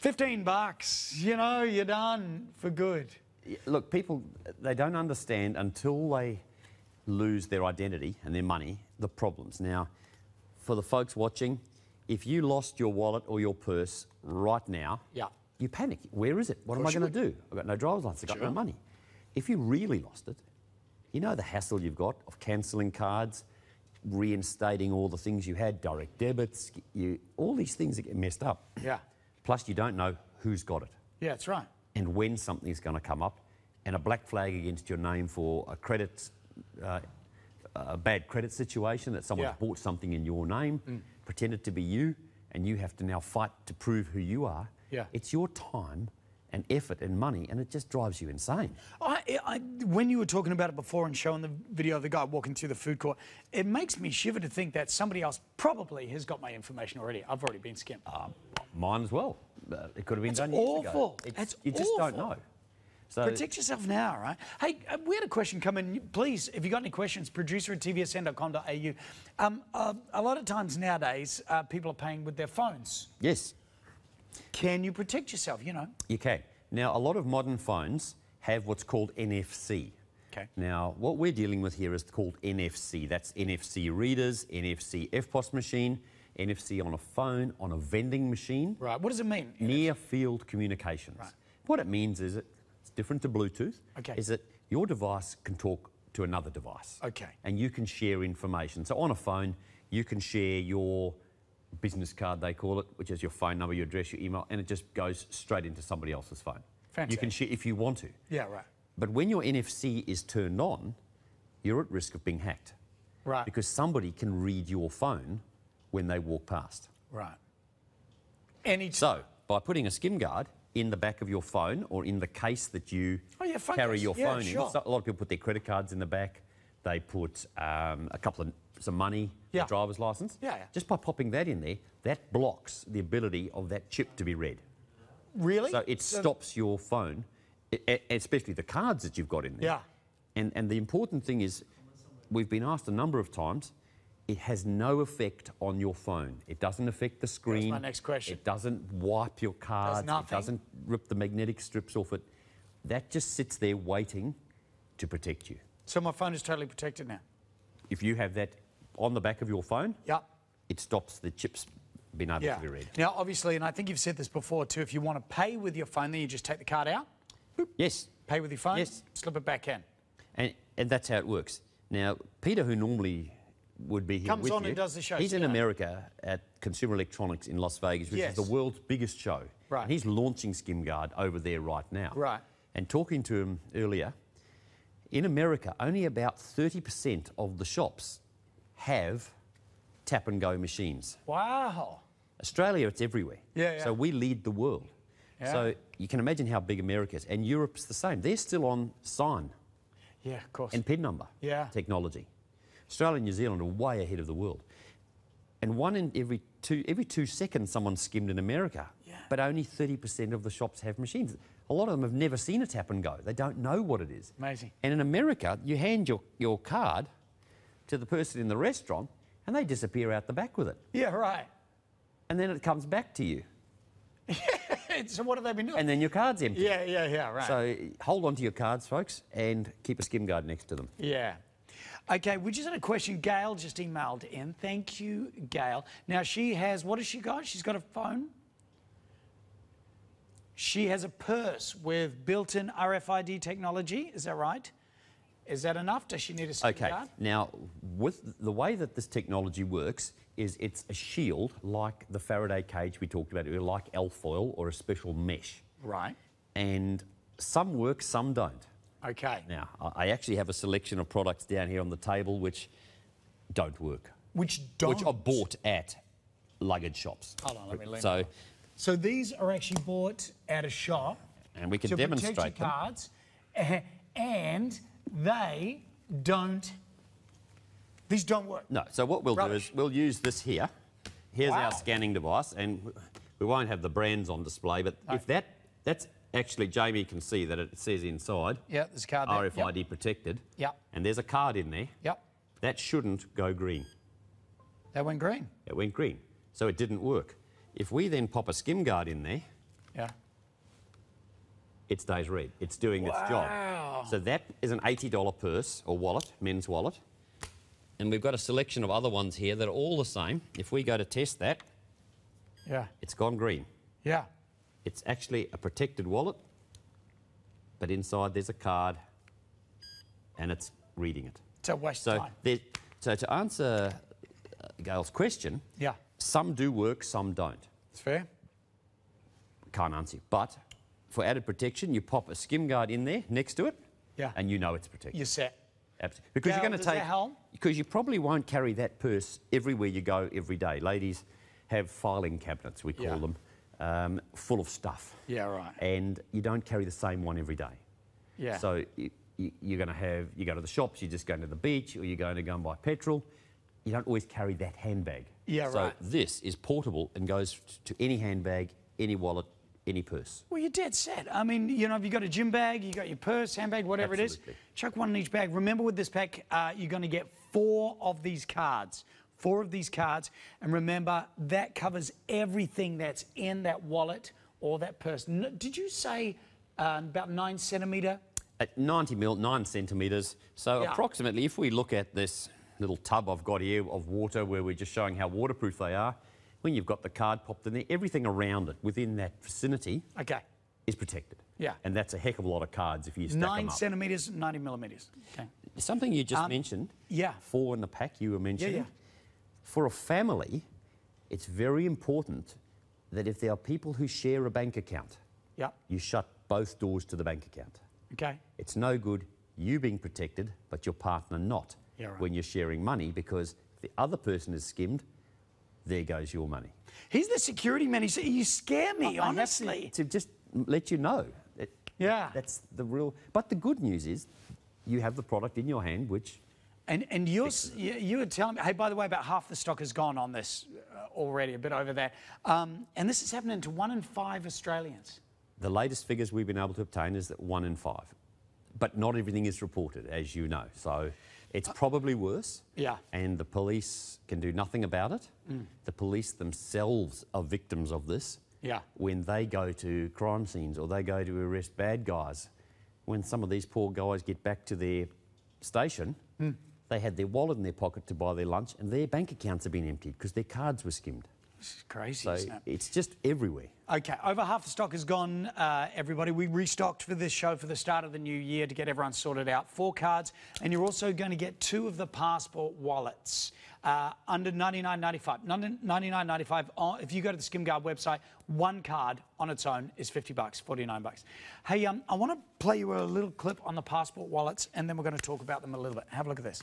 $15, you know, you're done for good. Look, people, they don't understand until they lose their identity and their money, the problems. Now, for the folks watching, if you lost your wallet or your purse right now, you panic. Where is it? What am I going to do? I've got no driver's license, I've got no money. If you really lost it, you know the hassle you've got of cancelling cards, reinstating all the things you had, direct debits, all these things that get messed up. Yeah. Plus, you don't know who's got it. Yeah, that's right. And when something's going to come up, and a black flag against your name for a bad credit situation that someone's bought something in your name, pretended to be you, and you have to now fight to prove who you are. Yeah. It's your time and effort and money, and it just drives you insane. When you were talking about it before and showing the video of the guy walking through the food court, it makes me shiver to think that somebody else probably has got my information already. I've already been skimmed. Mine as well. It could have been done awful. years ago. That's you just don't know. So protect yourself now, right? Hey, we had a question come in. Please, if you've got any questions, producer@tvsn.com.au. A lot of times nowadays, people are paying with their phones. Yes. Can you protect yourself, you know? You can. Now, a lot of modern phones have what's called NFC. Okay. Now, what we're dealing with here is called NFC. That's NFC readers, NFC FPOS machine, NFC on a phone, on a vending machine. Right. What does it mean? Near field communications. Right. What it means is it's different to Bluetooth. Okay. Is that your device can talk to another device. Okay. And you can share information. So on a phone, you can share your business card, they call it, which is your phone number, your address, your email, and it just goes straight into somebody else's phone. Fantastic. You can share if you want to. Yeah, right. But when your NFC is turned on, you're at risk of being hacked. Right. Because somebody can read your phone when they walk past. Right. So, by putting a SkimGuard in the back of your phone or in the case that you carry your phone in, so a lot of people put their credit cards in the back, they put some money, Yeah. a driver's license. Yeah, yeah. Just by popping that in there, that blocks the ability of that chip to be read. Really? So it stops your phone, especially the cards that you've got in there. Yeah. And the important thing is, we've been asked a number of times, it has no effect on your phone. It doesn't affect the screen. That's my next question. It doesn't wipe your cards. nothing. It doesn't rip the magnetic strips off it. That just sits there waiting to protect you. So my phone is totally protected now? If you have that on the back of your phone, Yep. it stops the chips being able to be read. Now, obviously, and I think you've said this before too, if you want to pay with your phone, then you just take the card out, Yes. pay with your phone, Yes. slip it back in. And that's how it works. Now, Peter, who normally would be here Comes with on you, and does the show. he's in Yeah. America at Consumer Electronics in Las Vegas, which Yes. is the world's biggest show. Right. And he's launching SkimGuard over there right now. Right. And talking to him earlier, in America, only about 30% of the shops have tap-and-go machines. Wow. Australia, it's everywhere. Yeah, yeah. So we lead the world. Yeah. So you can imagine how big America is. And Europe's the same. They're still on sign Yeah, of course. and PIN number technology. Australia and New Zealand are way ahead of the world. And every 2 seconds someone's skimmed in America. Yeah. But only 30% of the shops have machines. A lot of them have never seen a tap and go. They don't know what it is. Amazing. And in America, you hand your card to the person in the restaurant and they disappear out the back with it. Yeah, right. And then it comes back to you. So what have they been doing? And then your card's empty. Yeah, right. So hold on to your cards, folks, and keep a SkimGuard next to them. Yeah. Okay, we just had a question. Gail just emailed in. Thank you, Gail. Now, she has, what has she got? She's got a phone. She has a purse with built-in RFID technology. Is that right? Is that enough? Does she need a SkimGuard? Okay, now, with the way that this technology works is it's a shield like the Faraday cage we talked about earlier, like alfoil or a special mesh. Right. And some work, some don't. Okay. Now, I actually have a selection of products down here on the table which don't work. Which don't? Which are bought at luggage shops. Hold on, let me lean So, over. So these are actually bought at a shop and we can to demonstrate protect your them. cards, and they don't. These don't work. No, so what we'll do Rubbish. is we'll use this here. Here's Wow. our scanning device, and we won't have the brands on display, but if that's actually, Jamie can see that it says inside, Yeah, there's a card there. RFID protected, Yep. and there's a card in there. Yep. That shouldn't go green. That went green. It went green, so it didn't work. If we then pop a SkimGuard in there, Yeah. it stays red. It's doing its job. So that is an $80 purse or wallet, men's wallet. And we've got a selection of other ones here that are all the same. If we go to test that, Yeah. it's gone green. Yeah. It's actually a protected wallet, but inside there's a card and it's reading it. It's a waste of time. So to answer Gail's question, Yeah. some do work, some don't. It's fair. Can't answer you. But for added protection, you pop a SkimGuard in there next to it, Yeah. and you know it's protected. You're set. Absolutely. Because Gail, you're going does to that take, help? because you probably won't carry that purse everywhere you go every day. Ladies have filing cabinets, we call Yeah. them, full of stuff. Yeah, right. And you don't carry the same one every day. Yeah. So you're going to have, you go to the shops, you're just going to the beach, or you're going to go and buy petrol. You don't always carry that handbag. Yeah, so right. this is portable and goes to any handbag, any wallet, any purse. Well, you're dead set. I mean, you know, if you've got a gym bag, you've got your purse, handbag, whatever it Absolutely. is, chuck one in each bag. Remember, with this pack, you're going to get 4 of these cards. 4 of these cards. And remember, that covers everything that's in that wallet or that purse. Did you say about 9 centimetre? At 90 mil, 9 centimetres. So Yeah. approximately, if we look at this little tub I've got here of water where we're just showing how waterproof they are, when you've got the card popped in there, everything around it within that vicinity Okay. is protected. Yeah. And that's a heck of a lot of cards if you stack 9 them up. centimetres, 90 millimetres. Okay. Something you just mentioned, Yeah. 4 in the pack you were mentioning. Yeah. For a family, it's very important that if there are people who share a bank account, Yeah. you shut both doors to the bank account. Okay. It's no good you being protected, but your partner not, Yeah, right. when you're sharing money, because if the other person is skimmed, there goes your money. He's the security man. You scare me, I have honestly. to just let you know. Yeah. That's the real... But the good news is you have the product in your hand, which And you were telling me, hey, by the way, about half the stock is gone on this already, a bit over that. And this is happening to 1 in 5 Australians. The latest figures we've been able to obtain is that 1 in 5. But not everything is reported, as you know. So it's probably worse. Yeah. And the police can do nothing about it. The police themselves are victims of this. Yeah. When they go to crime scenes or they go to arrest bad guys, when some of these poor guys get back to their station, they had their wallet in their pocket to buy their lunch and their bank accounts have been emptied because their cards were skimmed. This is crazy, So isn't it? it's just everywhere. Okay, over half the stock is gone, everybody. We restocked for this show for the start of the new year to get everyone sorted out. 4 cards, and you're also going to get 2 of the passport wallets under $99.95. $99.95. If you go to the SkimGuard website, 1 card on its own is $50, $49. Hey, I want to play you a little clip on the passport wallets, and then we're going to talk about them a little bit. Have a look at this.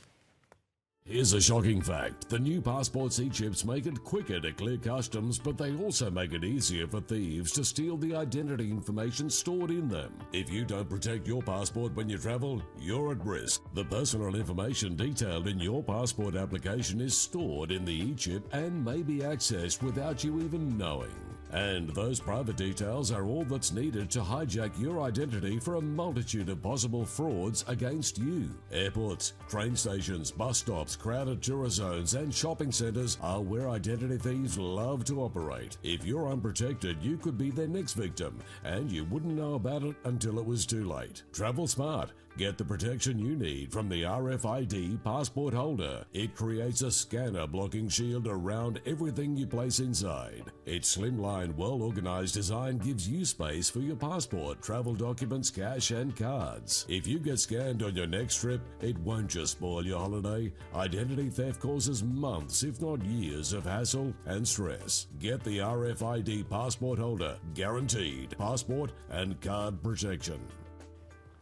Here's a shocking fact. The new passports e-chips make it quicker to clear customs, but they also make it easier for thieves to steal the identity information stored in them. If you don't protect your passport when you travel, you're at risk. The personal information detailed in your passport application is stored in the e-chip and may be accessed without you even knowing. And those private details are all that's needed to hijack your identity for a multitude of possible frauds against you. Airports, train stations, bus stops, crowded tourist zones and shopping centres are where identity thieves love to operate. If you're unprotected, you could be their next victim, and you wouldn't know about it until it was too late. Travel smart. Get the protection you need from the RFID passport holder. It creates a scanner blocking shield around everything you place inside. Its slimline, well-organized design gives you space for your passport, travel documents, cash and cards. If you get scanned on your next trip, it won't just spoil your holiday. Identity theft causes months, if not years, of hassle and stress. Get the RFID passport holder. Guaranteed passport and card protection.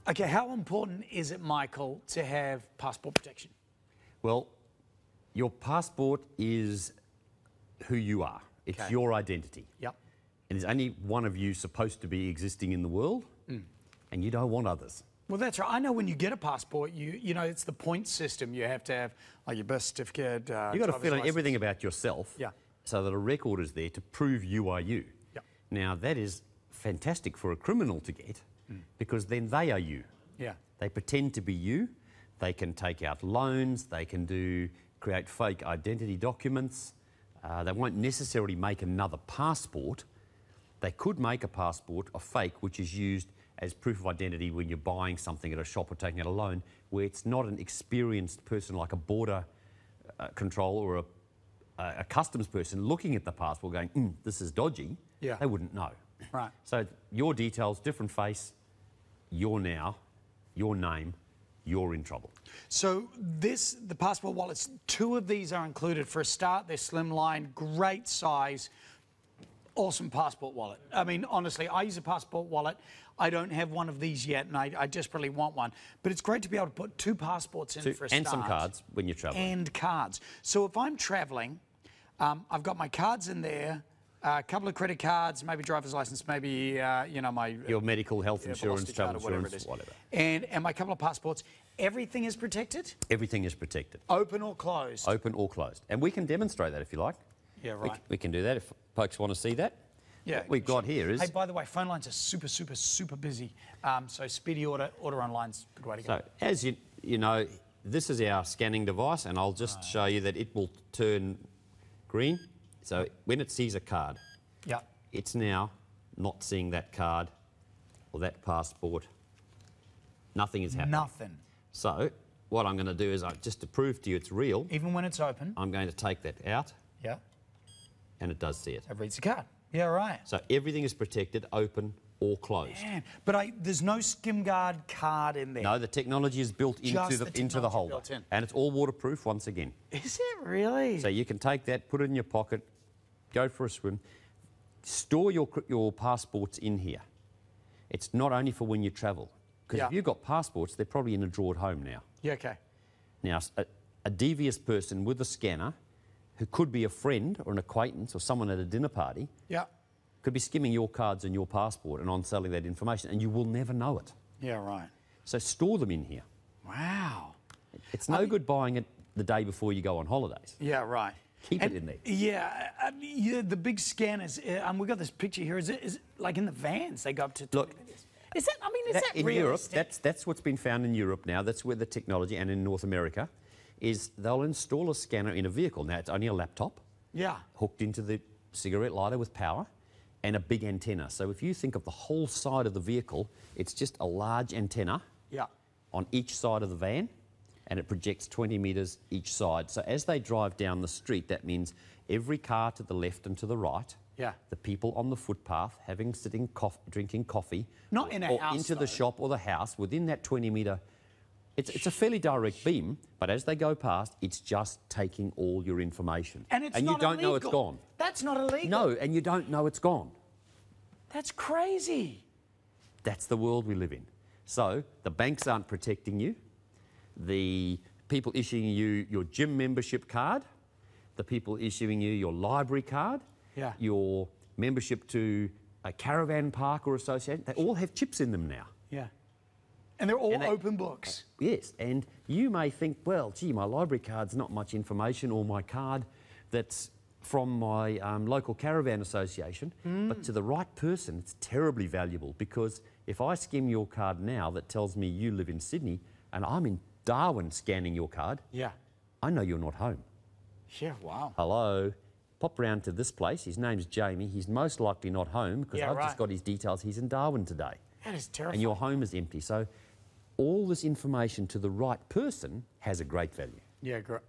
Okay, how important is it, Michael, to have passport protection? Well, your passport is who you are. It's your identity. Yep. And there's only one of you supposed to be existing in the world, and you don't want others. Well, that's right. I know when you get a passport, you know, it's the point system. You have to have, like, your birth certificate. You've got to fill in everything about yourself so that a record is there to prove you are you. Yep. Now, that is fantastic for a criminal to get because then they are you. Yeah. They pretend to be you. They can take out loans. They can create fake identity documents. They won't necessarily make another passport. They could make a passport, a fake, which is used as proof of identity when you're buying something at a shop or taking out a loan, where it's not an experienced person like a border control or a customs person looking at the passport going, this is dodgy. Yeah. They wouldn't know. Right. So your details, different face, your name, you're in trouble. So the passport wallets, 2 of these are included. For a start, they're slimline, great size, awesome passport wallet. I mean, honestly, I use a passport wallet. I don't have one of these yet, and I desperately want one. But it's great to be able to put 2 passports in for a start. And some cards when you're travelling. And cards. So if I'm travelling, I've got my cards in there, a couple of credit cards, maybe driver's license, maybe, you know, my... Your medical, health insurance, travel whatever insurance, whatever. And my couple of passports. Everything is protected? Everything is protected. Open or closed? Open or closed. And we can demonstrate that if you like. Yeah, right. We can do that if folks want to see that. Yeah. What we've got here is... Hey, by the way, phone lines are super, super, super busy. So speedy order online's a good way to go. So, as you know, this is our scanning device, and I'll just show you that it will turn green. So when it sees a card, it's now not seeing that card or that passport. Nothing is happening. Nothing. So what I'm going to do is, just to prove to you it's real... Even when it's open? I'm going to take that out. Yeah. And it does see it. It reads the card. Yeah, right. So everything is protected, open or closed. Man, but there's no SkimGuard card in there. No, the technology is built into the holder. And it's all waterproof once again. Is it really? So you can take that, put it in your pocket, go for a swim, store your passports in here. It's not only for when you travel. Because if you've got passports, they're probably in a drawer at home now. Yeah, okay. Now, a devious person with a scanner, who could be a friend or an acquaintance or someone at a dinner party, could be skimming your cards and your passport and on-selling that information, and you will never know it. Yeah, right. So store them in here. Wow. It's no good buying it the day before you go on holidays. Yeah, right. Keep it in there. Yeah, the big scanners. We got this picture here. Is it like in the vans? They go up to. Look, is that? I mean, is that in realistic? Europe? That's what's been found in Europe now. That's where the technology, and in North America, is they'll install a scanner in a vehicle. Now it's only a laptop. Yeah. Hooked into the cigarette lighter with power, and a big antenna. So if you think of the whole side of the vehicle, it's just a large antenna. Yeah. On each side of the van, and it projects 20 metres each side. So as they drive down the street, that means every car to the left and to the right, the people on the footpath drinking coffee, not in a or house, into the shop or the house, within that 20 metre, it's a fairly direct beam, but as they go past, it's just taking all your information. And it's you not don't know it's illegal. gone. That's not illegal. No, and you don't know it's gone. That's crazy. That's the world we live in. So the banks aren't protecting you. The people issuing you your gym membership card, the people issuing you your library card, your membership to a caravan park or association, they all have chips in them now. Yeah. And they're all open books. Yes, and you may think, well, gee, my library card's not much information, or my card that's from my local caravan association, but to the right person, it's terribly valuable, because if I skim your card now that tells me you live in Sydney and I'm in Darwin scanning your card, I know you're not home. Yeah, wow. Hello, pop round to this place. His name's Jamie. He's most likely not home because I've just got his details. He's in Darwin today. That is terrifying. And your home is empty. So all this information to the right person has a great value. Yeah, great.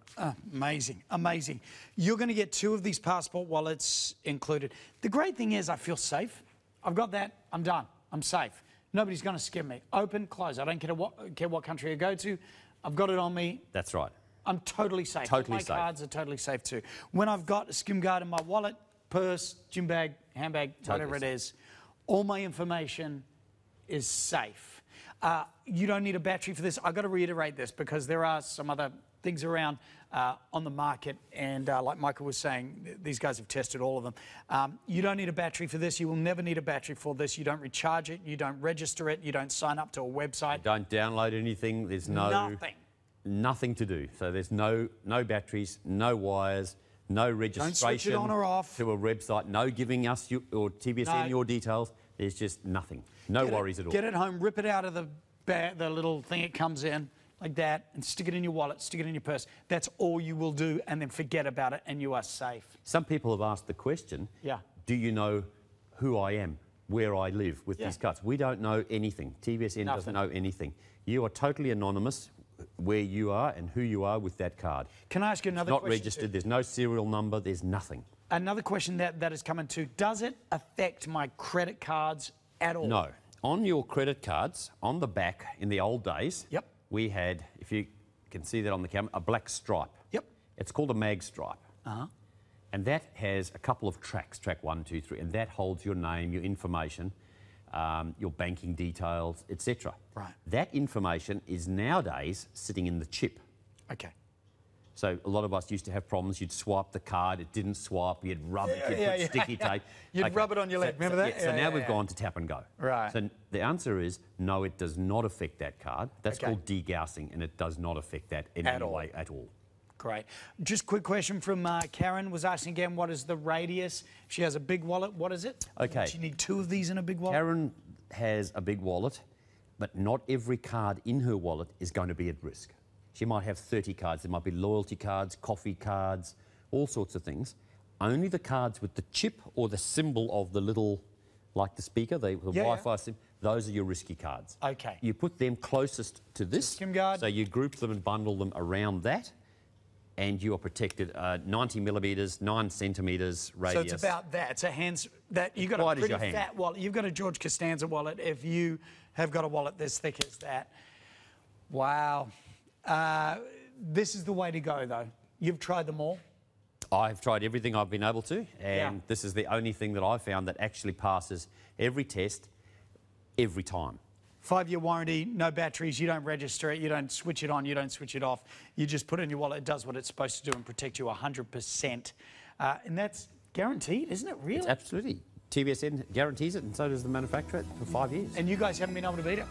Amazing, amazing. You're going to get 2 of these passport wallets included. The great thing is I feel safe. I've got that. I'm done. I'm safe. Nobody's going to skim me. Open, close. I don't care what country I go to. I've got it on me. That's right. I'm totally safe. Totally My safe. cards are totally safe too. When I've got a SkimGuard in my wallet, purse, gym bag, handbag, whatever it is, all my information is safe. You don't need a battery for this. I've got to reiterate this because there are some other things around on the market, and like Michael was saying, these guys have tested all of them. You don't need a battery for this. You will never need a battery for this. You don't recharge it. You don't register it. You don't sign up to a website. Don't download anything. There's nothing to do. So there's no batteries, no wires, no registration. Don't switch it on or off. To a website, no giving us or TBSN your details. There's just nothing. No worries at all. Get it home, rip it out of the little thing it comes in, like that, and stick it in your wallet, stick it in your purse. That's all you will do, and then forget about it, and you are safe. Some people have asked the question, do you know who I am, where I live with these cards? We don't know anything. TBSN doesn't know anything. You are totally anonymous where you are and who you are with that card. Can I ask you another question? Not registered, there's no serial number, there's nothing. Another question that has come into, does it affect my credit cards at all? No. On your credit cards, on the back, in the old days, we had, if you can see that on the camera, a black stripe. It's called a mag stripe. And that has a couple of tracks, track 1, 2, 3, and that holds your name, your information, your banking details, etc. Right. That information is nowadays sitting in the chip. Okay. So a lot of us used to have problems. You'd swipe the card, it didn't swipe, you'd rub it, you'd put sticky tape. You'd rub it on your leg, remember that? So now we've gone to tap and go. Right. So the answer is no, it does not affect that card. That's called degaussing, and it does not affect that in any way at all. Great. Just quick question from Karen was asking again, what is the radius? She has a big wallet, what is it? Okay. Does she need 2 of these in a big wallet? Karen has a big wallet, but not every card in her wallet is going to be at risk. She might have 30 cards. There might be loyalty cards, coffee cards, all sorts of things. Only the cards with the chip or the symbol of the little, like the speaker, the Wi-Fi symbol, those are your risky cards. Okay. You put them closest to this. SkimGuard. So you group them and bundle them around that, and you are protected 90 millimetres, 9 centimetres radius. So it's about that. It's a hands that you've got a pretty fat wallet. You've got a George Costanza wallet. If you have got a wallet this thick as that, wow. This is the way to go, though. You've tried them all? I've tried everything I've been able to, and this is the only thing that I've found that actually passes every test, every time. 5-year warranty, no batteries, you don't register it, you don't switch it on, you don't switch it off. You just put it in your wallet, it does what it's supposed to do and protect you 100%. And that's guaranteed, isn't it, really? It's absolutely. TBSN guarantees it, and so does the manufacturer for 5 years. And you guys haven't been able to beat it.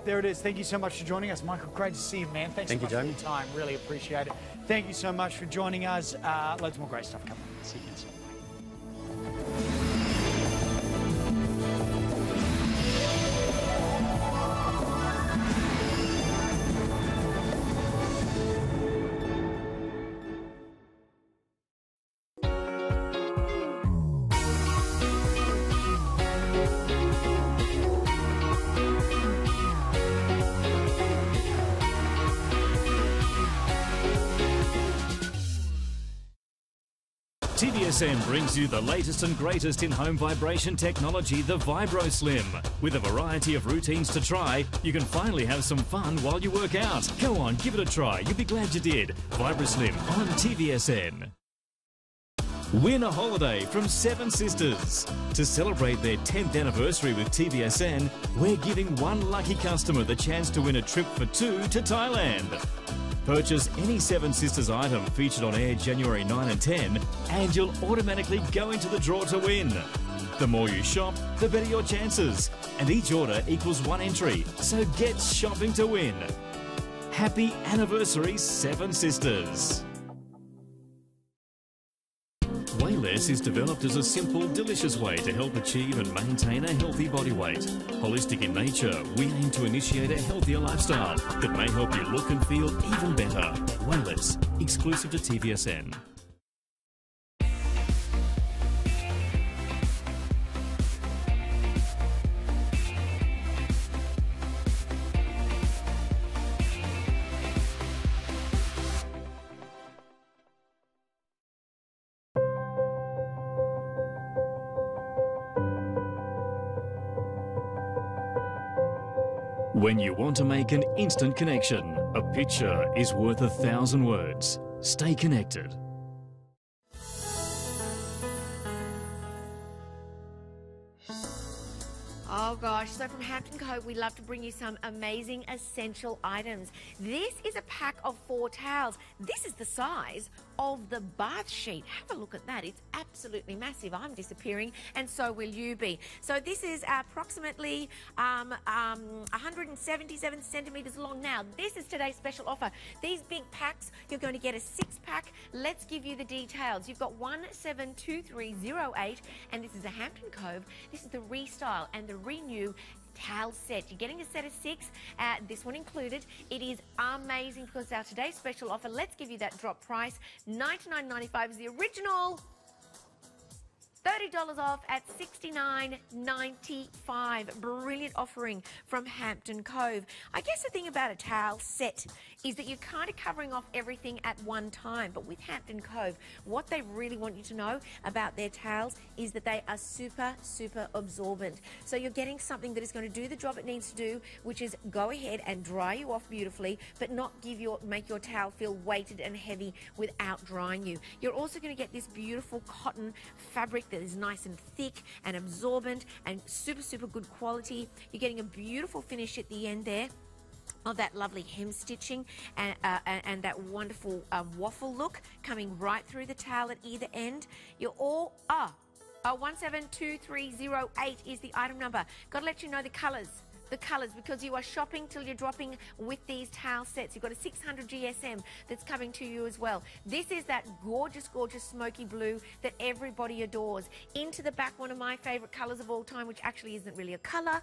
There it is. Thank you so much for joining us, Michael. Great to see you, man. Thanks so much for your time. Really appreciate it. Thank you so much for joining us. Loads more great stuff coming. See you again soon. TVSN brings you the latest and greatest in home vibration technology, the VibroSlim. With a variety of routines to try, you can finally have some fun while you work out. Go on, give it a try. You'll be glad you did. VibroSlim on TVSN. Win a holiday from Seven Sisters. To celebrate their 10th anniversary with TVSN, we're giving one lucky customer the chance to win a trip for two to Thailand. Purchase any Seven Sisters item featured on air January 9 and 10 and you'll automatically go into the draw to win. The more you shop, the better your chances. And each order equals one entry, so get shopping to win. Happy anniversary, Seven Sisters. Wayless is developed as a simple, delicious way to help achieve and maintain a healthy body weight. Holistic in nature, we aim to initiate a healthier lifestyle that may help you look and feel even better. Wayless, exclusive to TVSN. When you want to make an instant connection, a picture is worth 1,000 words. Stay connected. Oh gosh, so from Hampton Cove, we love to bring you some amazing essential items. This is a pack of 4 towels. This is the size of the bath sheet. Have a look at that. It's absolutely massive. I'm disappearing and so will you be. So this is approximately 177 centimetres long. Now, this is today's special offer. These big packs, you're going to get a 6-pack. Let's give you the details. You've got 172308 and this is a Hampton Cove. This is the Restyle and the Renew towel set. You're getting a set of 6, this one included. It is amazing because our today's special offer, let's give you that drop price. $99.95 is the original. $30 off at $69.95. Brilliant offering from Hampton Cove. I guess the thing about a towel set is that you're kind of covering off everything at one time. But with Hampton Cove, what they really want you to know about their towels is that they are super, super absorbent. So you're getting something that is going to do the job it needs to do, which is go ahead and dry you off beautifully, but not make your towel feel weighted and heavy without drying you. You're also going to get this beautiful cotton fabric that is nice and thick and absorbent and super, super good quality. You're getting a beautiful finish at the end there of that lovely hem stitching and that wonderful waffle look coming right through the towel at either end. You're all 172308 is the item number. Got to let you know the colours. The colours, because you are shopping till you're dropping with these towel sets. You've got a 600 GSM that's coming to you as well. This is that gorgeous, gorgeous smoky blue that everybody adores. Into the back, one of my favourite colours of all time, which actually isn't really a colour,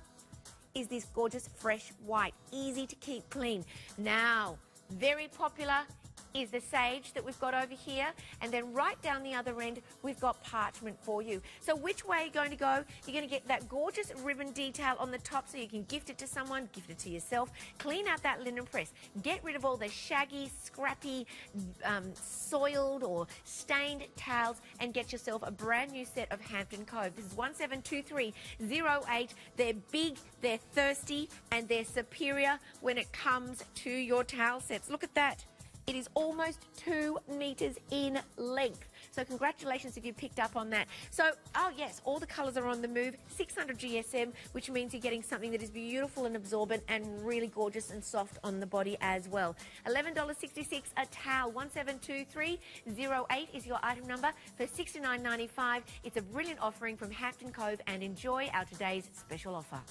is this gorgeous fresh white. Easy to keep clean. Now, very popular is the sage that we've got over here, and then right down the other end we've got parchment for you. So which way are you going to go? You're going to get that gorgeous ribbon detail on the top so you can gift it to someone, gift it to yourself. Clean out that linen press. Get rid of all the shaggy, scrappy, soiled or stained towels and get yourself a brand new set of Hampton Cove. This is 172308. They're big, they're thirsty, and they're superior when it comes to your towel sets. Look at that. It is almost 2 metres in length. So congratulations if you picked up on that. So, oh yes, all the colours are on the move. 600 GSM, which means you're getting something that is beautiful and absorbent and really gorgeous and soft on the body as well. $11.66 a towel. 172308 is your item number for $69.95. It's a brilliant offering from Hampton Cove, and enjoy our today's special offer.